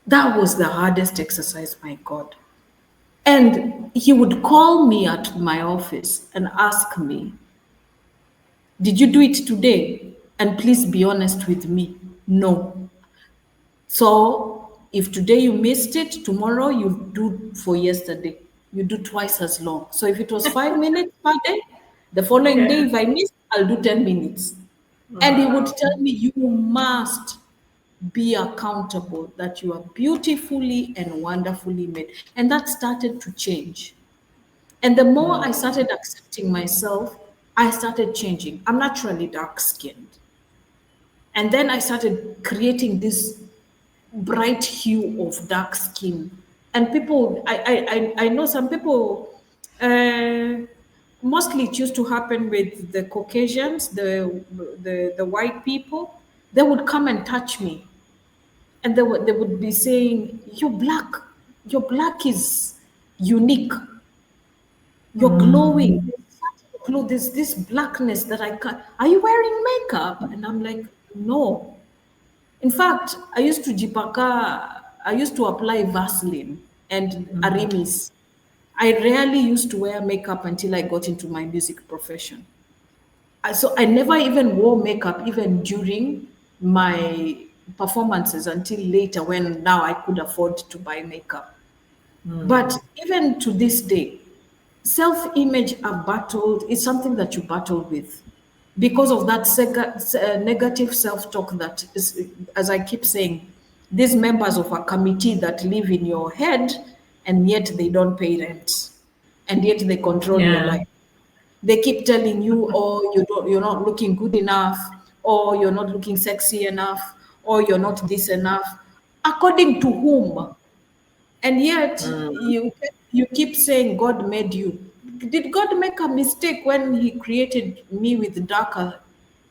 That was the hardest exercise, my God. And he would call me at my office and ask me, did you do it today? And please be honest with me. No. So if today you missed it, tomorrow you do for yesterday. You do twice as long. So if it was 5 minutes per day, the following day, Yeah. if I miss, I'll do 10 minutes. And he would Wow. tell me, you must be accountable that you are beautifully and wonderfully made. And that started to change. And the more I Hmm. started accepting myself, I started changing. I'm naturally dark skinned. And then I started creating this bright hue of dark skin. And people, I know some people, uh, mostly it used to happen with the Caucasians, the white people. They would come and touch me, and they would be saying, Your black is unique. You're glowing. Hmm. There's such a clothes, this blackness that I can't. Are you wearing makeup? And I'm like, no. In fact, I used to apply Vaseline and Arimis. I rarely used to wear makeup until I got into my music profession. So I never even wore makeup even during my performances until later when now I could afford to buy makeup. But even to this day, self-image I've battled is something that you battle with because of that negative self-talk that is, as I keep saying, these members of a committee that live in your head and yet they don't pay rent and yet they control your Yeah. life. They keep telling you, oh, you're not looking good enough, or you're not looking sexy enough, or you're not this enough. According to whom? And yet you keep saying God made you. Did God make a mistake when He created me with darker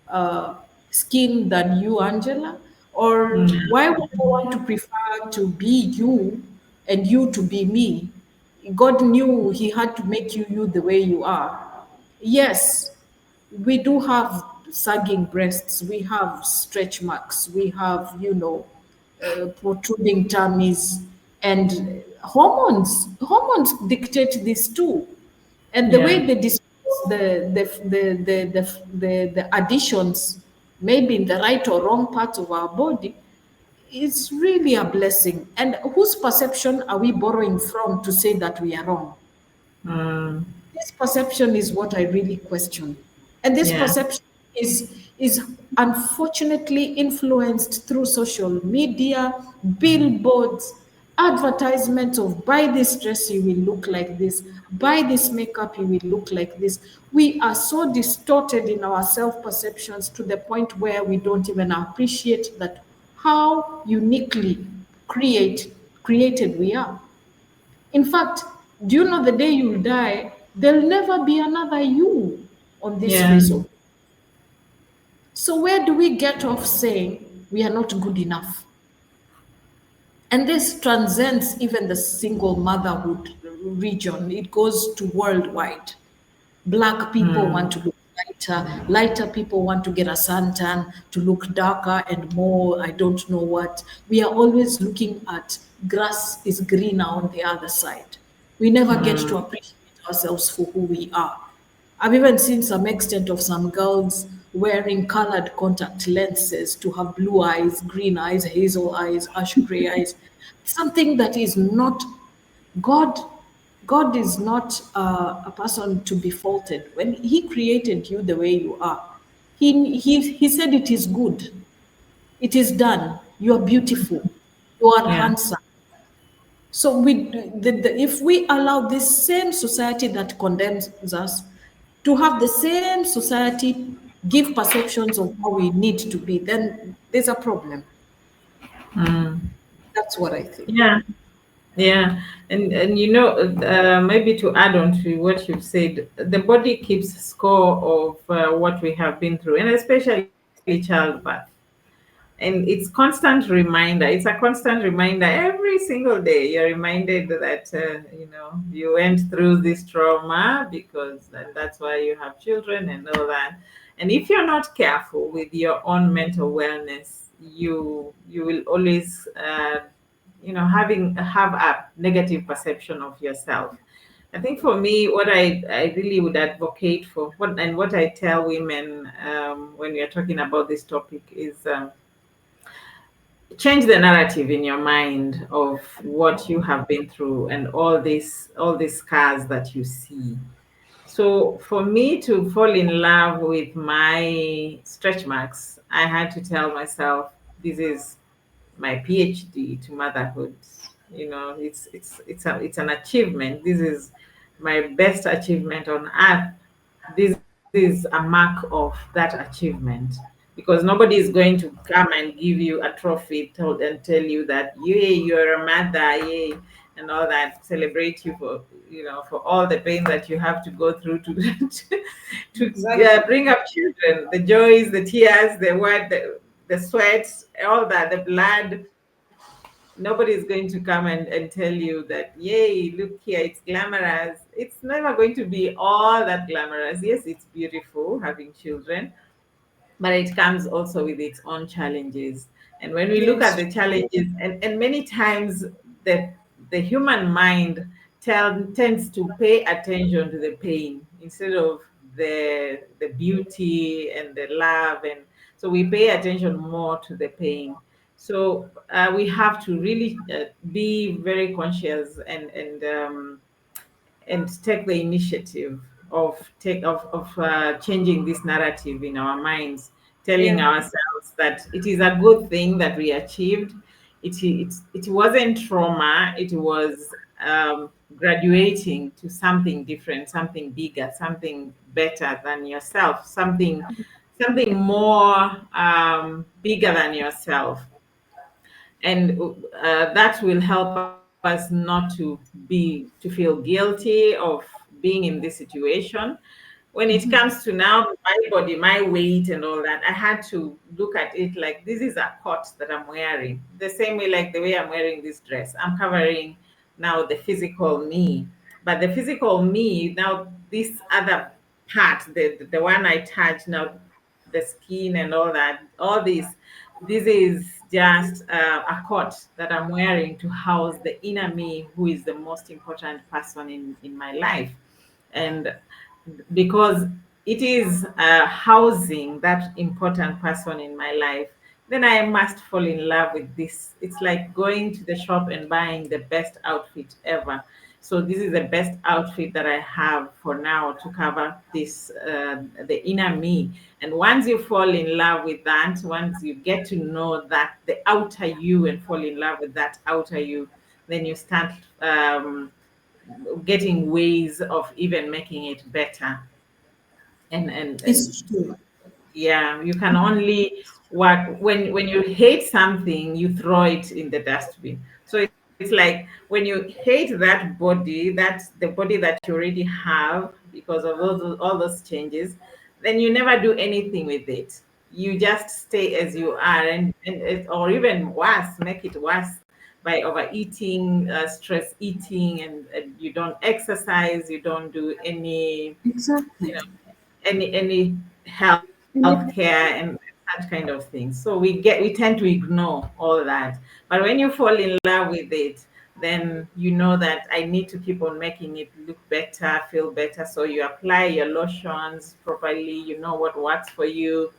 uh, skin than you, Angela? Or why would I want to prefer to be you and you to be me? God knew He had to make you the way you are. Yes, we do have sagging breasts, we have stretch marks, we have, protruding tummies, and hormones dictate this too. And the way Yeah. they dispose the additions, maybe in the right or wrong parts of our body, is really a blessing. And whose perception are we borrowing from to say that we are wrong? Mm. This perception is what I really question. And this Yeah. perception is unfortunately influenced through social media, billboards, advertisements of buy this dress, you will look like this, buy this makeup, you will look like this. We are so distorted in our self-perceptions to the point where we don't even appreciate that how uniquely created we are. In fact, do you know the day you'll die, there'll never be another you on this Yeah. face of. So where do we get off saying we are not good enough? And this transcends even the single motherhood region. It goes to worldwide. Black people want to look lighter. Lighter people want to get a suntan to look darker and more. I don't know what. We are always looking at grass is greener on the other side. We never get to appreciate ourselves for who we are. I've even seen some extent of some girls wearing colored contact lenses to have blue eyes, green eyes, hazel eyes, ash gray eyes. Something that is not God. God is not a person to be faulted. When He created you the way you are, He said it is good. It is done. You are beautiful. You are Yeah. handsome. So if we allow this same society that condemns us to have the same society give perceptions of how we need to be, then there's a problem. That's what I think. Yeah. Yeah, and maybe to add on to what you've said, the body keeps score of what we have been through, and especially childbirth. And it's constant reminder. It's a constant reminder every single day. You're reminded that you went through this trauma because and that's why you have children and all that. And if you're not careful with your own mental wellness, you will always having have a negative perception of yourself. I think for me, what I really would advocate for, what I tell women when we are talking about this topic is change the narrative in your mind of what you have been through and all these scars that you see. So for me to fall in love with my stretch marks, I had to tell myself this is my PhD to motherhood. It's an achievement. This is my best achievement on earth. This is a mark of that achievement, because nobody is going to come and give you a trophy and tell you that yay, you're a mother, yay, and all that. Celebrate you for for all the pain that you have to go through to to Exactly. bring up children, the joys, the tears, the sweat, all that, the blood. Nobody's going to come and tell you that, yay, look here, it's glamorous. It's never going to be all that glamorous. Yes, it's beautiful having children, but it comes also with its own challenges. And when we look at Yes. the challenges, and many times the the human mind tends to pay attention to the pain instead of the beauty and the love, and so we pay attention more to the pain. So we have to really be very conscious and take the initiative of changing this narrative in our minds, telling Yeah. ourselves that it is a good thing that we achieved. It wasn't trauma. It was graduating to something different, something bigger, something better than yourself, something more bigger than yourself, and that will help us not to feel guilty of being in this situation. When it comes to now my body, my weight and all that, I had to look at it like this is a coat that I'm wearing, the same way like the way I'm wearing this dress. I'm covering now the physical me, but the physical me now, this other part, the one I touch now, the skin and all this is just a coat that I'm wearing to house the inner me, who is the most important person in my life. And because it is housing that important person in my life, then I must fall in love with this. It's like going to the shop and buying the best outfit ever. So this is the best outfit that I have for now to cover this, the inner me. And once you fall in love with that, once you get to know that the outer you and fall in love with that outer you, then you start getting ways of even making it better. And It's true. yeah, you can only work when you hate something, you throw it in the dustbin. So it's like when you hate that body, that's the body that you already have because of all those changes, then you never do anything with it. You just stay as you are, or even worse, make it worse by overeating, stress eating, and you don't exercise, you don't do any, Exactly. you know, any health And care and that kind of thing. So we tend to ignore all that. But when you fall in love with it, then you know that I need to keep on making it look better, feel better. So you apply your lotions properly. You know what works for you.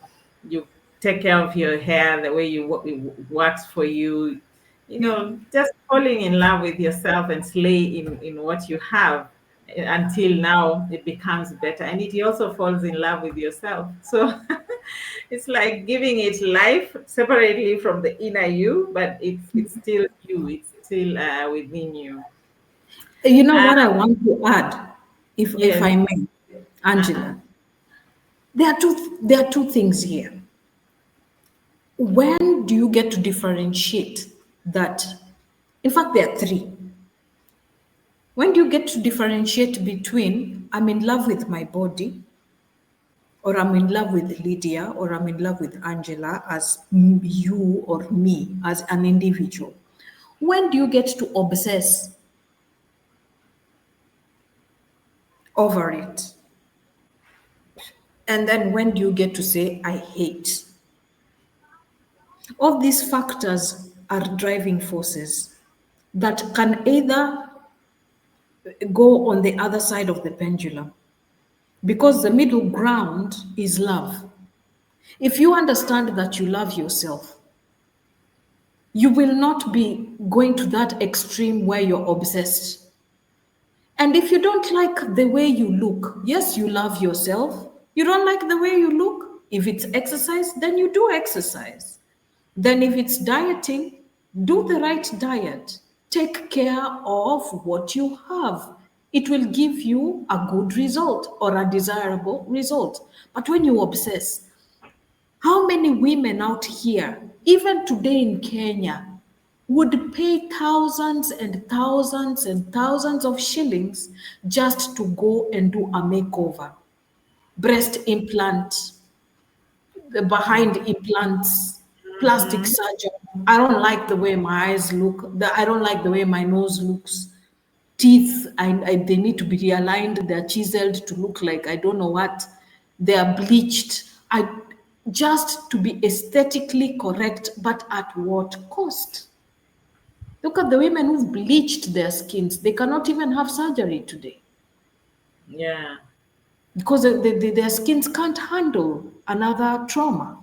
You take care of your hair the way it works for you. yeah. Just falling in love with yourself and slay in what you have until now it becomes better, and it also falls in love with yourself. So it's like giving it life separately from the inner you, but it's still you, it's still within you. You know uh, what I want to add, if yes. I may, Uh-huh. Angela. There are two things here. When do you get to differentiate that? In fact, there are three. When do you get to differentiate between I'm in love with my body, or I'm in love with Lydia, or I'm in love with Angela as you or me as an individual? When do you get to obsess over it? And then when do you get to say, I hate? All these factors are driving forces that can either go on the other side of the pendulum, because the middle ground is love. If you understand that you love yourself, you will not be going to that extreme where you're obsessed. And if you don't like the way you look, yes, you love yourself. You don't like the way you look. If it's exercise, then you do exercise. Then, if it's dieting, do the right diet. Take care of what you have. It will give you a good result or a desirable result. But when you obsess, how many women out here, even today in Kenya, would pay thousands and thousands and thousands of shillings just to go and do a makeover? Breast implant, the behind implants, plastic Mhm. surgery. I don't like the way my eyes look. I don't like the way my nose looks. Teeth, they need to be realigned. They're chiseled to look like I don't know what. They are bleached. I just to be aesthetically correct, but at what cost? Look at the women who've bleached their skins. They cannot even have surgery today Yeah. because their skins can't handle another trauma.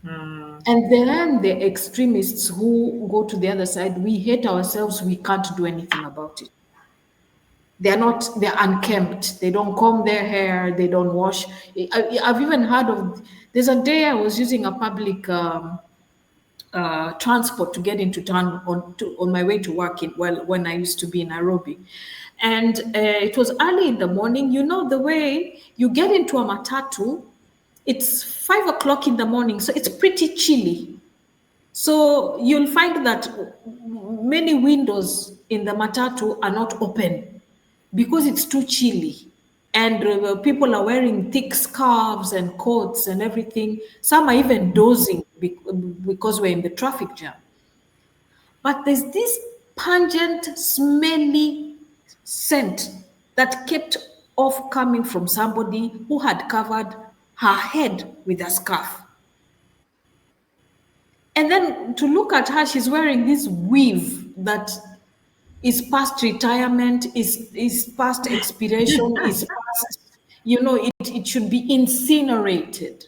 Mm. And then the extremists who go to the other side, we hate ourselves, we can't do anything about it. They're unkempt. They don't comb their hair, they don't wash. I've even heard of, there's a day I was using a public transport to get into town on my way to work when I used to be in Nairobi. And it was early in the morning. You know, the way you get into a matatu, it's 5 o'clock in the morning, so it's pretty chilly. So you'll find that many windows in the matatu are not open because it's too chilly. And people are wearing thick scarves and coats and everything. Some are even dozing because we're in the traffic jam. But there's this pungent, smelly scent that kept off coming from somebody who had covered her head with a scarf. And then to look at her, she's wearing this weave that is past retirement, is past expiration, is past, it should be incinerated.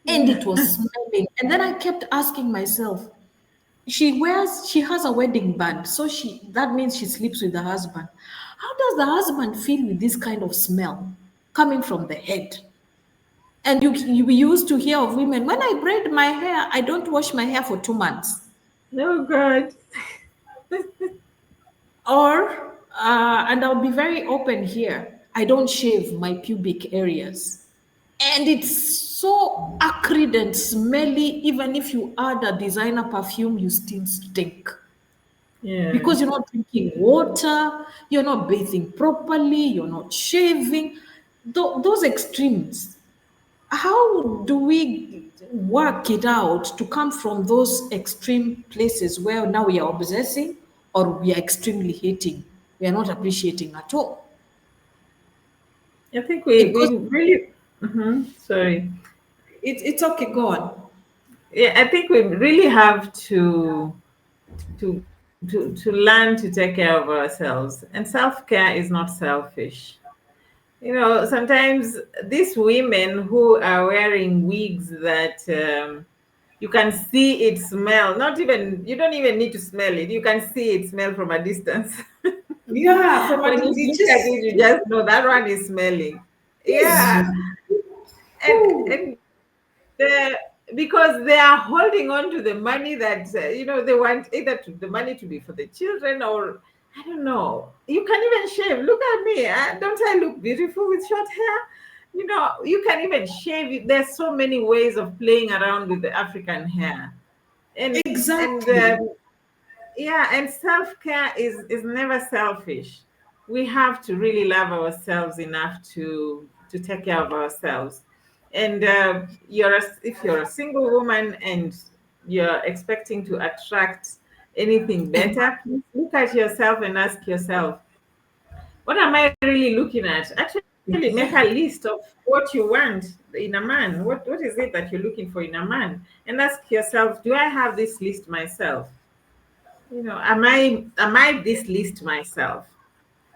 And it was smelling. And then I kept asking myself, she has a wedding band, so that means she sleeps with the husband. How does the husband feel with this kind of smell coming from the head? And we used to hear of women, when I braid my hair, I don't wash my hair for 2 months. Oh God. Or, and I'll be very open here, I don't shave my pubic areas. And it's so acrid and smelly, even if you add a designer perfume, you still stink. Yeah. Because you're not drinking water, you're not bathing properly, you're not shaving. Those extremes. How do we work it out to come from those extreme places where now we are obsessing or we are extremely hating? We are not appreciating at all. I think It we goes, really. Sorry. it's okay, go on. Yeah, I think we really have to learn to take care of ourselves. And self-care is not selfish. Sometimes these women who are wearing wigs that you can see it smell, not even, you don't even need to smell it. You can see it smell from a distance. Yeah, from When a you it look at it, you just know that one is smelling. is. Yeah. And because they are holding on to the money that they want either the money to be for the children, or I don't know. You can even shave. Look at me. Don't I look beautiful with short hair? You can even shave it. There's so many ways of playing around with the African hair. And Exactly. yeah, and self-care is never selfish. We have to really love ourselves enough to take care of ourselves. And if you're a single woman and you're expecting to attract anything better, please look at yourself and ask yourself, what am I really looking at? Actually, make a Exactly. list of what you want in a man. What is it that you're looking for in a man? And ask yourself, do I have this list myself? Am I this list myself?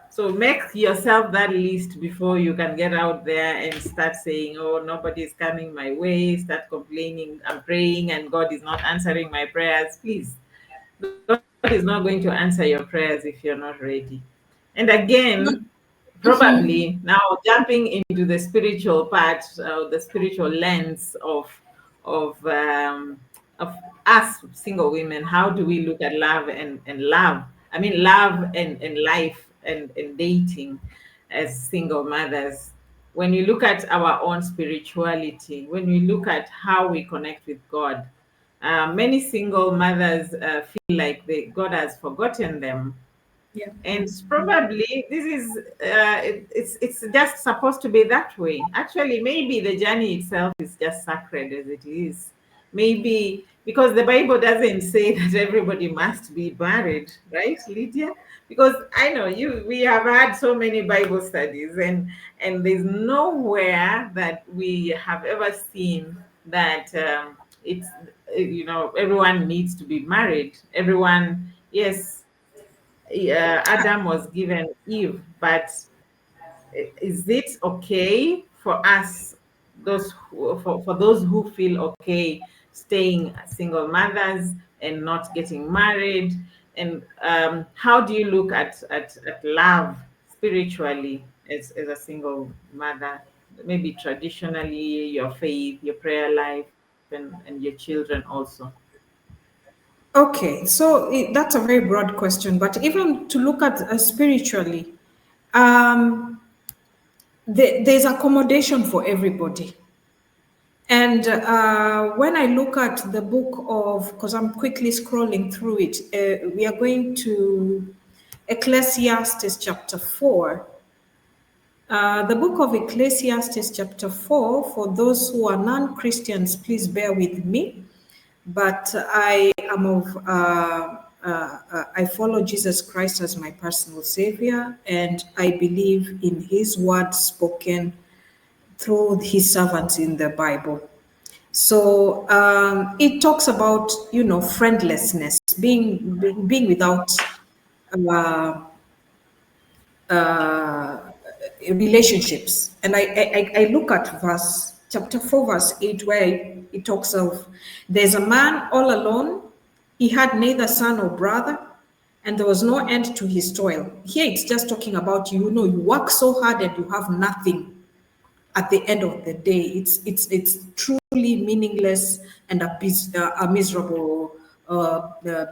So make yourself that list before you can get out there and start saying, oh, nobody's coming my way, start complaining, I'm praying and God is not answering my prayers. Please, God is not going to answer your prayers if you're not ready. And again, probably now jumping into the spiritual part, the spiritual lens of us single women. How do we look at love and love? I mean, love and life and dating as single mothers. When you look at our own spirituality, when we look at how we connect with God, many single mothers feel like God has forgotten them, Yeah. and probably this is it's just supposed to be that way. Actually, maybe the journey itself is just sacred as it is. maybe because the Bible doesn't say that everybody must be married, right, Lydia? Because I know we have had so many Bible studies, and there's nowhere that we have ever seen that it's everyone needs to be married. Everyone, yes, Adam was given Eve, but is it okay for us, for those who feel okay staying single mothers and not getting married? And how do you look at love spiritually as a single mother? Maybe traditionally, your faith, your prayer life, and your children also. Okay, so that's a very broad question, but even to look at spiritually, um, there's accommodation for everybody. And when I look at the book of, because I'm quickly scrolling through it, we are going to Ecclesiastes chapter 4. The book of Ecclesiastes chapter 4, for those who are non Christians, please bear with me. But I am I follow Jesus Christ as my personal savior, and I believe in his word spoken through his servants in the Bible. So it talks about, friendlessness, being without uh, uh, relationships. And I look at chapter 4, verse 8, where it talks of there's a man all alone. He had neither son or brother, and there was no end to his toil. Here it's just talking about, you work so hard and you have nothing at the end of the day. It's truly meaningless and a miserable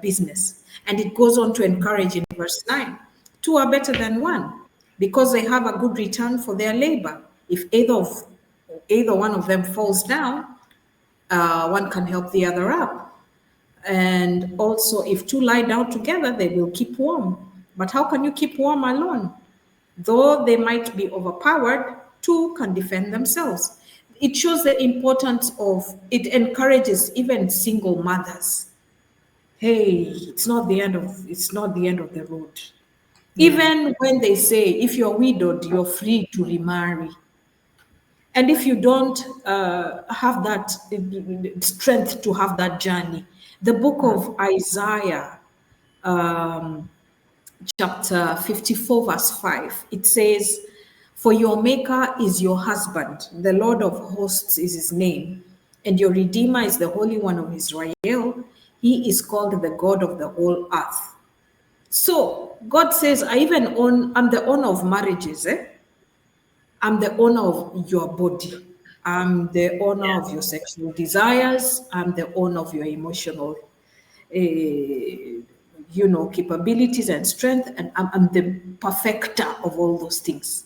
business. And it goes on to encourage in verse 9, two are better than one because they have a good return for their labor. If either one of them falls down, one can help the other up. And also, if two lie down together, they will keep warm. But how can you keep warm alone? Though they might be overpowered, two can defend themselves. It shows the importance of it, encourages even single mothers. Hey, it's not the end of the road. Yeah. Even when they say if you're widowed, you're free to remarry. And if you don't have that strength to have that journey, the book of Isaiah, um, chapter 54, verse 5, it says, for your maker is your husband, the Lord of hosts is his name, and your redeemer is the Holy One of Israel. He is called the God of the whole earth. So God says, I'm the owner of marriages. I'm the owner of your body. I'm the owner of your sexual desires. I'm the owner of your emotional capabilities and strength, and I'm the perfecter of all those things.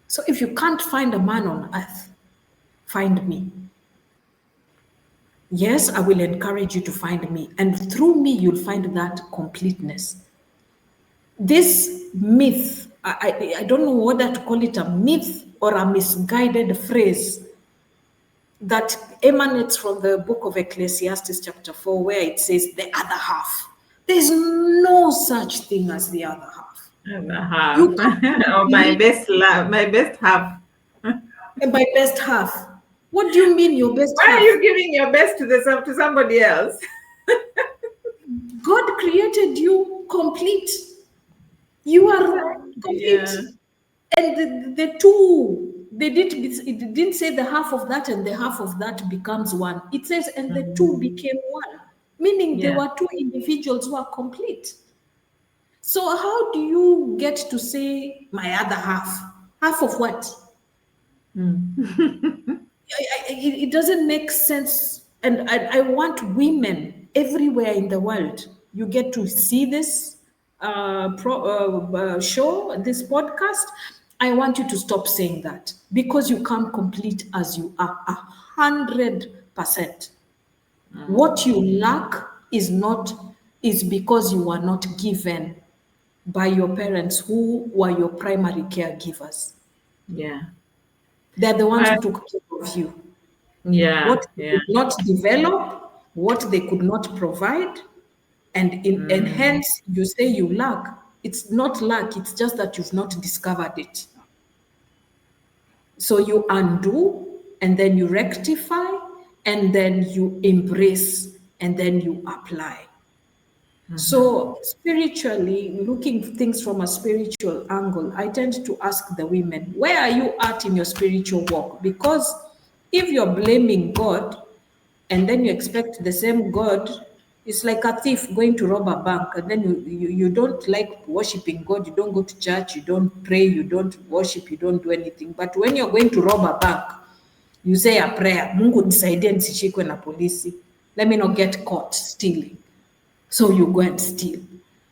So if you can't find a man on earth, find me. Yes, I will encourage you to find me, and through me, you'll find that completeness. This myth, I don't know whether to call it a myth or a misguided phrase that emanates from the book of Ecclesiastes, chapter 4, where it says the other half. There's no such thing as the other half. And a half. You can't Or my complete best love, my best half. my best half. What do you mean your best Why are half? you giving your best to somebody else? God created you complete. You are Exactly. complete. Yeah. And the two, it didn't say the half of that and the half of that becomes one. It says, and the two Mhm. became one, meaning there Yeah. were two individuals who are complete. So how do you get to say my other half? Half of what? Mm. It doesn't make sense. And I want women everywhere in the world. You get to see this show, this podcast. I want you to stop saying that because you come complete as you are, 100%. What you lack is because you were not given by your parents who were your primary caregivers. Yeah. They're the ones Well, who took care of you. Yeah. What they Yeah. could not develop, what they could not provide, and Mm. hence you say you lack. It's not lack, it's just that you've not discovered it. So you undo, and then you rectify, and then you embrace, and then you apply. So, spiritually, looking things from a spiritual angle, I tend to ask the women, where are you at in your spiritual walk? Because if you're blaming God and then you expect the same God, it's like a thief going to rob a bank, and then you don't like worshiping God, you don't go to church, you don't pray, you don't worship, you don't do anything. But when you're going to rob a bank, you say a prayer, Mungu nisaidie nisishikwe na polisi. Let me not get caught stealing. So you go and steal.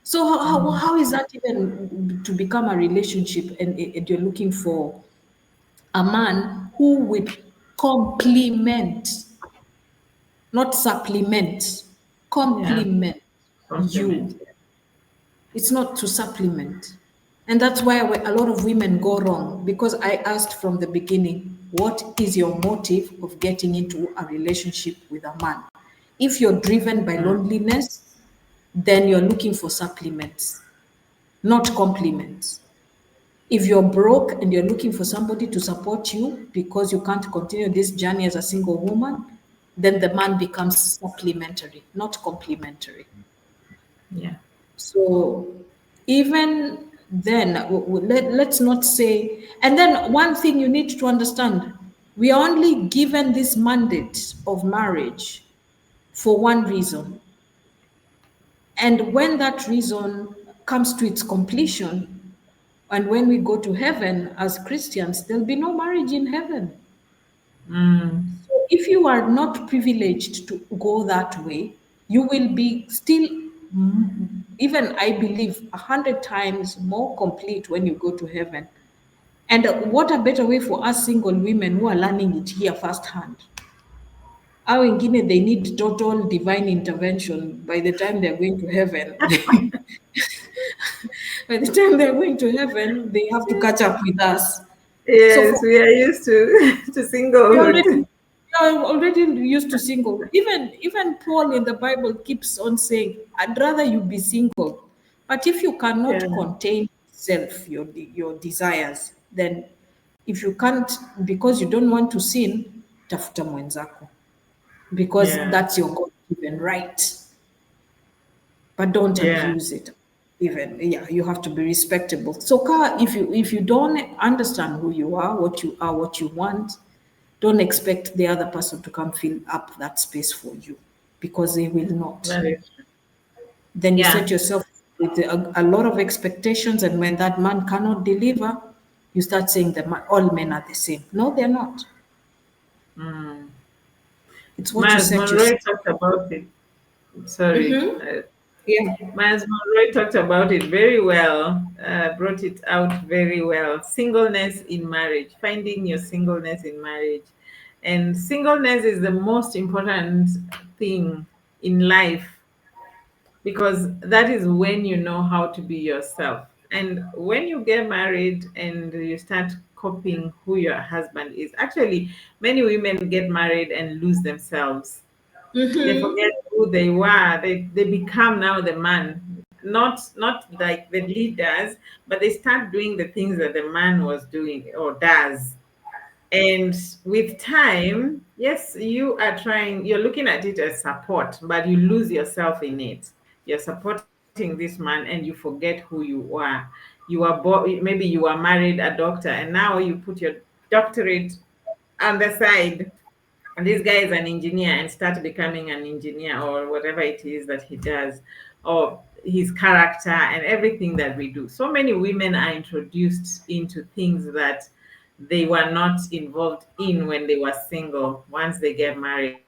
So how is that even to become a relationship, and you're looking for a man who will complement, not supplement, Yeah. complement Compliment. you. It's not to supplement. And that's why a lot of women go wrong, because I asked from the beginning, what is your motive of getting into a relationship with a man? If you're driven by Mm. loneliness, then you're looking for supplements, not compliments. If you're broke and you're looking for somebody to support you because you can't continue this journey as a single woman, then the man becomes supplementary, not complementary. Yeah. So even then, let's not say, and then one thing you need to understand, we are only given this mandate of marriage for one reason. And when that reason comes to its completion, and when we go to heaven as Christians, there'll be no marriage in heaven. Mm. So if you are not privileged to go that way, you will be still, even I believe, 100 times more complete when you go to heaven. And what a better way for us single women who are learning it here firsthand. Au wengine they need total divine intervention by the time they're going to heaven. By the time they're going to heaven, they have to catch up with us. So Yes, for we are used to to we already singlehood. we are already used to single. Even Paul in the Bible keeps on saying, "I'd rather you be single." But if you Yeah. cannot contain self, your desires, then if you can't, because you don't want to sin, tafuta mwenzako, because Yeah. that's your God-given right. But don't Yeah. abuse it. Even, yeah, you have to be respectable. So if you don't understand who you are, what you want, don't expect the other person to come fill up that space for you, because they will not. That is true. Then you Yeah. set yourself with a lot of expectations, and when that man cannot deliver, you start saying that all men are the same. No, they're not. Mm. It's what you Miles set Monroe yourself. talked about it. Sorry. Yeah. Miles Monroe talked about it very well, brought it out very well. Singleness in marriage, finding your singleness in marriage. And singleness is the most important thing in life, because that is when you know how to be yourself. And when you get married and you start copying who your husband is, actually, many women get married and lose themselves. They forget who they were. They become now the man, not like the leaders, but they start doing the things that the man was doing or does. And with time, yes, you're looking at it as support, but you lose yourself in it. You're supporting this man and you forget who you are. Maybe you were married a doctor, and now you put your doctorate on the side, and this guy is an engineer, and start becoming an engineer or whatever it is that he does, or his character and everything that we do. So many women are introduced into things that they were not involved in when they were single once they get married.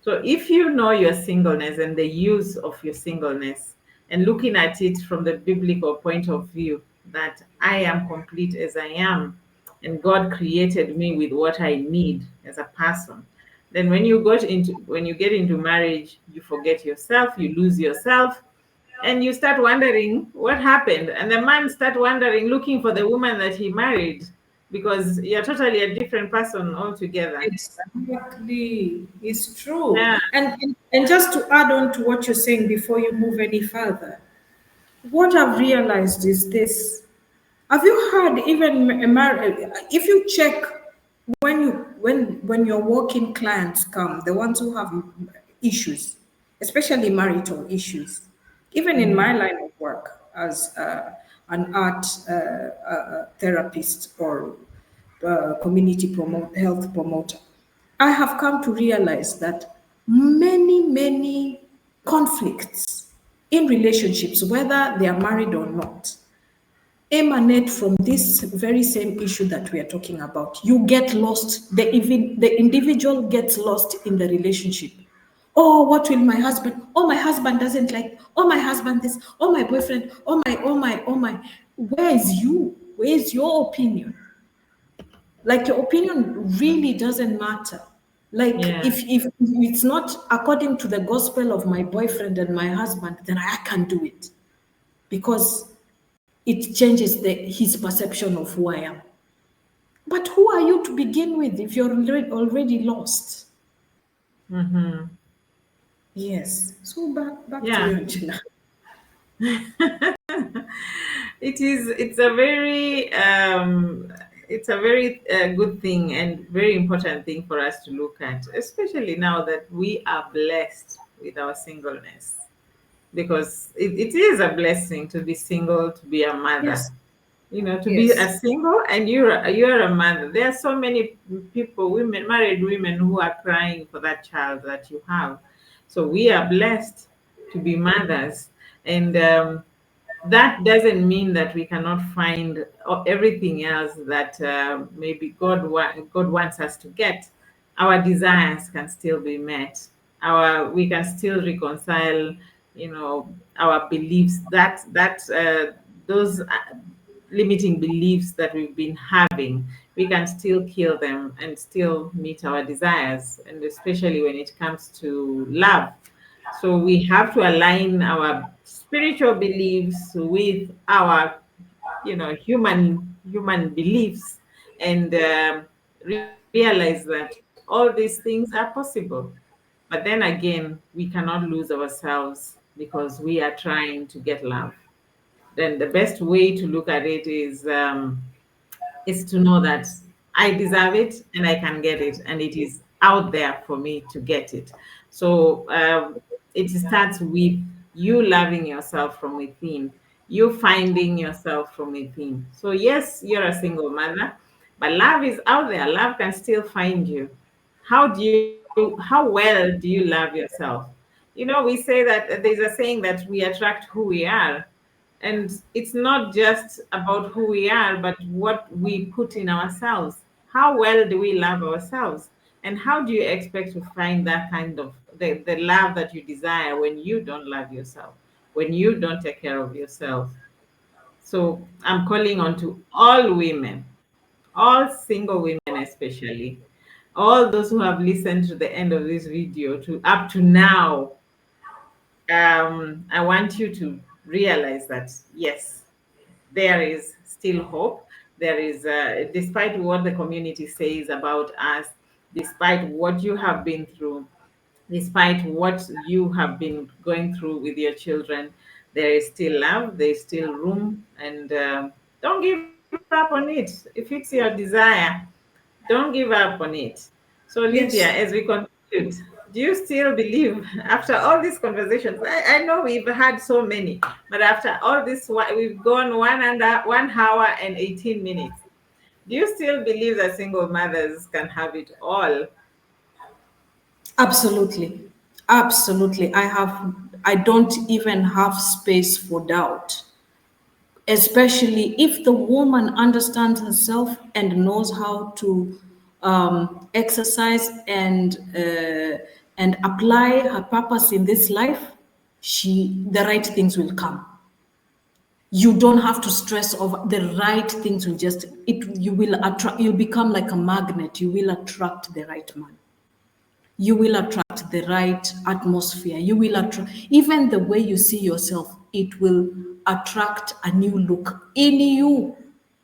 So if you know your singleness and the use of your singleness, and looking at it from the biblical point of view, that I am complete as I am, and God created me with what I need as a person. Then when you get into marriage, you forget yourself, you lose yourself, and you start wondering what happened. And the man start wondering, looking for the woman that he married. because you're totally a different person altogether. Exactly. It's true. Yeah, And just to add on to what you're saying before you move any further, what I've realized is this. Have you heard even if you check when your working clients come, the ones who have issues, especially marital issues, even in hmm, my line of work as an art therapist or health promoter, I have come to realize that many conflicts in relationships, whether they are married or not, emanate from this very same issue that we are talking about. You get lost, the individual gets lost in the relationship. Oh, what will my husband? Oh, my husband doesn't like. Oh, my husband this. Oh, my boyfriend. Oh my. Where is you? Where is your opinion? Like your opinion really doesn't matter. Like yeah. if it's not according to the gospel of my boyfriend and my husband, then I can't do it because it changes his perception of who I am. But who are you to begin with if you're already lost? Hmm. Yes. So back to you, Yeah. Angela. It's a very good thing and very important thing for us to look at, especially now that we are blessed with our singleness, because it is a blessing to be single, to be a mother, Yes. to be a Yes. single and you're a mother. There are so many people, women, married women, who are crying for that child that you have. So we are blessed to be mothers, and that doesn't mean that we cannot find everything else that maybe God wants us to get. Our desires can still be met. We can still reconcile, our beliefs, those limiting beliefs that we've been having. We can still kill them and still meet our desires, and especially when it comes to love. So we have to align our spiritual beliefs with our, human beliefs, and realize that all these things are possible. But then again, we cannot lose ourselves because we are trying to get love. Then the best way to look at it is to know that I deserve it and I can get it, and it is out there for me to get it. So it starts with you loving yourself from within, you finding yourself from within. So, yes, you're a single mother, but love is out there. Love can still find you. How well do you love yourself? We say that there's a saying that we attract who we are, and it's not just about who we are, but what we put in ourselves. How well do we love ourselves? And how do you expect to find that kind of the love that you desire when you don't love yourself, when you don't take care of yourself? So I'm calling on to all women, all single women especially, all those who have listened to the end of this video to up to now. I want you to realize that yes, there is still hope. There is, despite what the community says about us, despite what you have been through, despite what you have been going through with your children, there is still love, there is still room, and don't give up on it. If it's your desire, don't give up on it. So, Lydia, as we Yes. conclude, do you still believe, after all these conversations? I know we've had so many, but after all this, we've gone 1 hour and 18 minutes. Do you still believe that single mothers can have it all? Absolutely. Absolutely. I don't even have space for doubt, especially if the woman understands herself and knows how to exercise and apply her purpose in this life. The right things will come. You don't have to stress over. The right things will just it. You will attract. You'll become like a magnet. You will attract the right man. You will attract the right atmosphere. You will attract even the way you see yourself. It will attract a new look in you.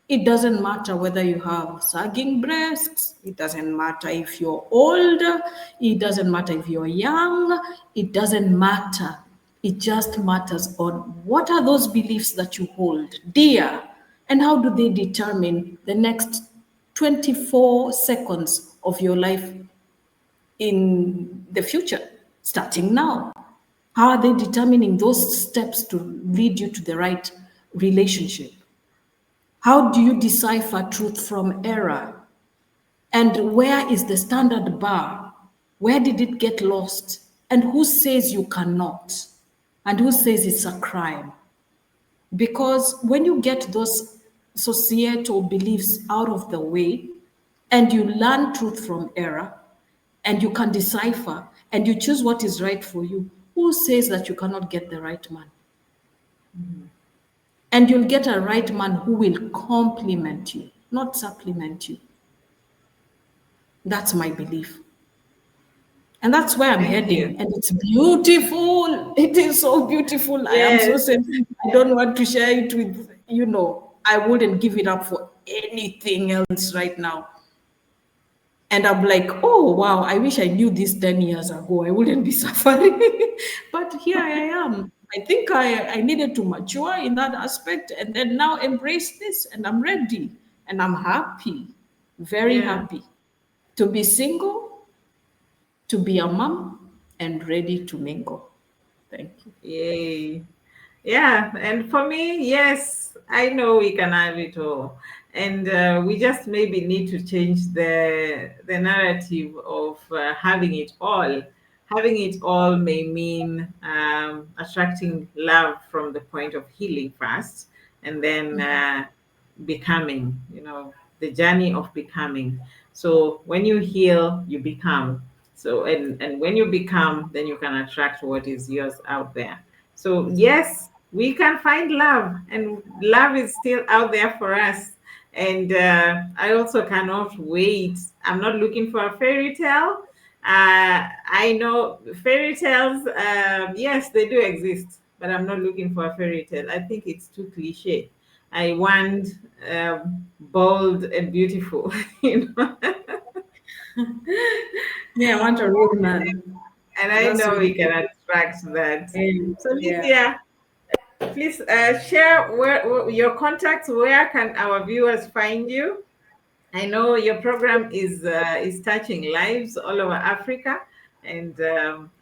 It doesn't matter whether you have sagging breasts. It doesn't matter if you're old. It doesn't matter if you're young. It doesn't matter. It just matters on what are those beliefs that you hold dear, and how do they determine the next 24 seconds of your life in the future, starting now? How are they determining those steps to lead you to the right relationship? How do you decipher truth from error? And where is the standard bar? Where did it get lost? And who says you cannot? And who says it's a crime? Because when you get those societal beliefs out of the way and you learn truth from error and you can decipher and you choose what is right for you, who says that you cannot get the right man? And you'll get a right man who will complement you, not supplement you. That's my belief. And that's where I'm Thank you. heading. And it's beautiful. It is so beautiful. I am so Yes, sensitive. I don't want to share it with, I wouldn't give it up for anything else right now. And I'm like, oh, wow, I wish I knew this 10 years ago. I wouldn't be suffering. But here I am. I think I needed to mature in that aspect and then now embrace this. And I'm ready. And I'm happy, very yeah. happy to be single, to be a mom, and ready to mingle. Thank you. Yay. Yeah, and for me, yes, I know we can have it all, and we just maybe need to change the narrative of having it all. Having it all may mean attracting love from the point of healing first, and then becoming. The journey of becoming. So when you heal, you become. So and when you become, then you can attract what is yours out there. So, yes, we can find love, and love is still out there for us. And I also cannot wait. I'm not looking for a fairy tale. I know fairy tales, yes, they do exist, but I'm not looking for a fairy tale. I think it's too cliche. I want bold and beautiful, you know. Yeah, I want a real man. And I That's know we really can attract that. So, yeah. Lydia, please share your contacts. Where can our viewers find you? I know your program is touching lives all over Africa, and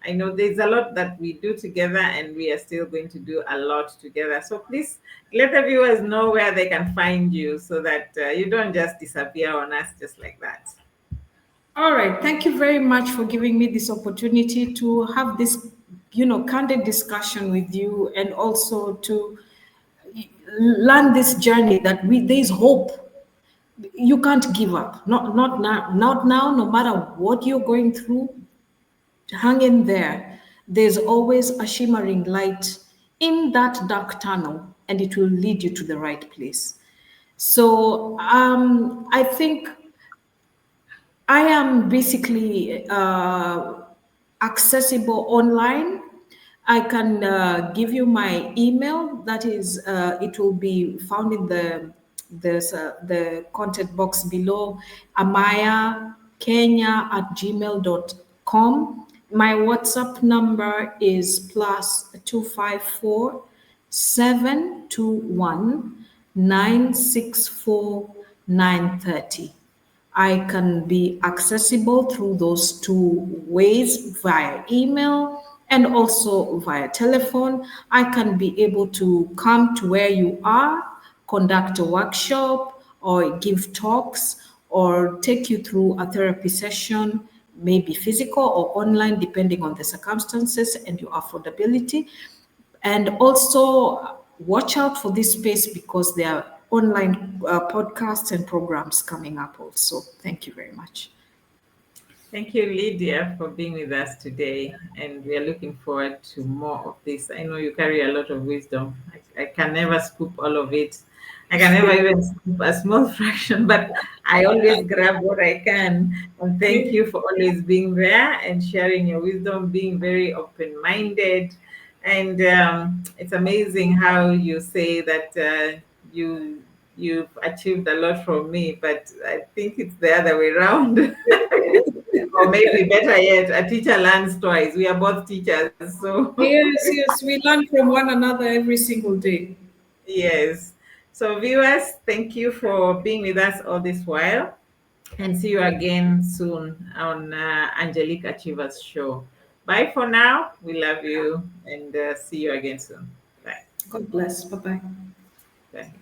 I know there's a lot that we do together, and we are still going to do a lot together. So please let the viewers know where they can find you, so that you don't just disappear on us just like that. All right. Thank you very much for giving me this opportunity to have this, candid discussion with you and also to learn this journey that there is hope. You can't give up. Not now. Not now. No matter what you're going through, hang in there. There's always a shimmering light in that dark tunnel, and it will lead you to the right place. So I think I am basically accessible online. I can give you my email. That is, it will be found in the content box below. amayakenya@gmail.com. My WhatsApp number is +254 721 964 930. I can be accessible through those two ways via email and also via telephone. I can be able to come to where you are, conduct a workshop, or give talks, or take you through a therapy session, maybe physical or online, depending on the circumstances and your affordability. And also watch out for this space because there are online podcasts and programs coming up also. Thank you very much. Thank you, Lydia, for being with us today. And we are looking forward to more of this. I know you carry a lot of wisdom. I can never scoop all of it. I can never even scoop a small fraction, but I always grab what I can. And thank you for always being there and sharing your wisdom, being very open minded. And it's amazing how you say that you you've achieved a lot from me, but I think it's the other way around. Or maybe better yet, a teacher learns twice. We are both teachers, so Yes, yes, we learn from one another every single day. yes. So, viewers, thank you for being with us all this while, and see you again soon on Angelique Achiever's show. Bye for now. We love you, and see you again soon. Bye. God bless. Bye bye. Bye.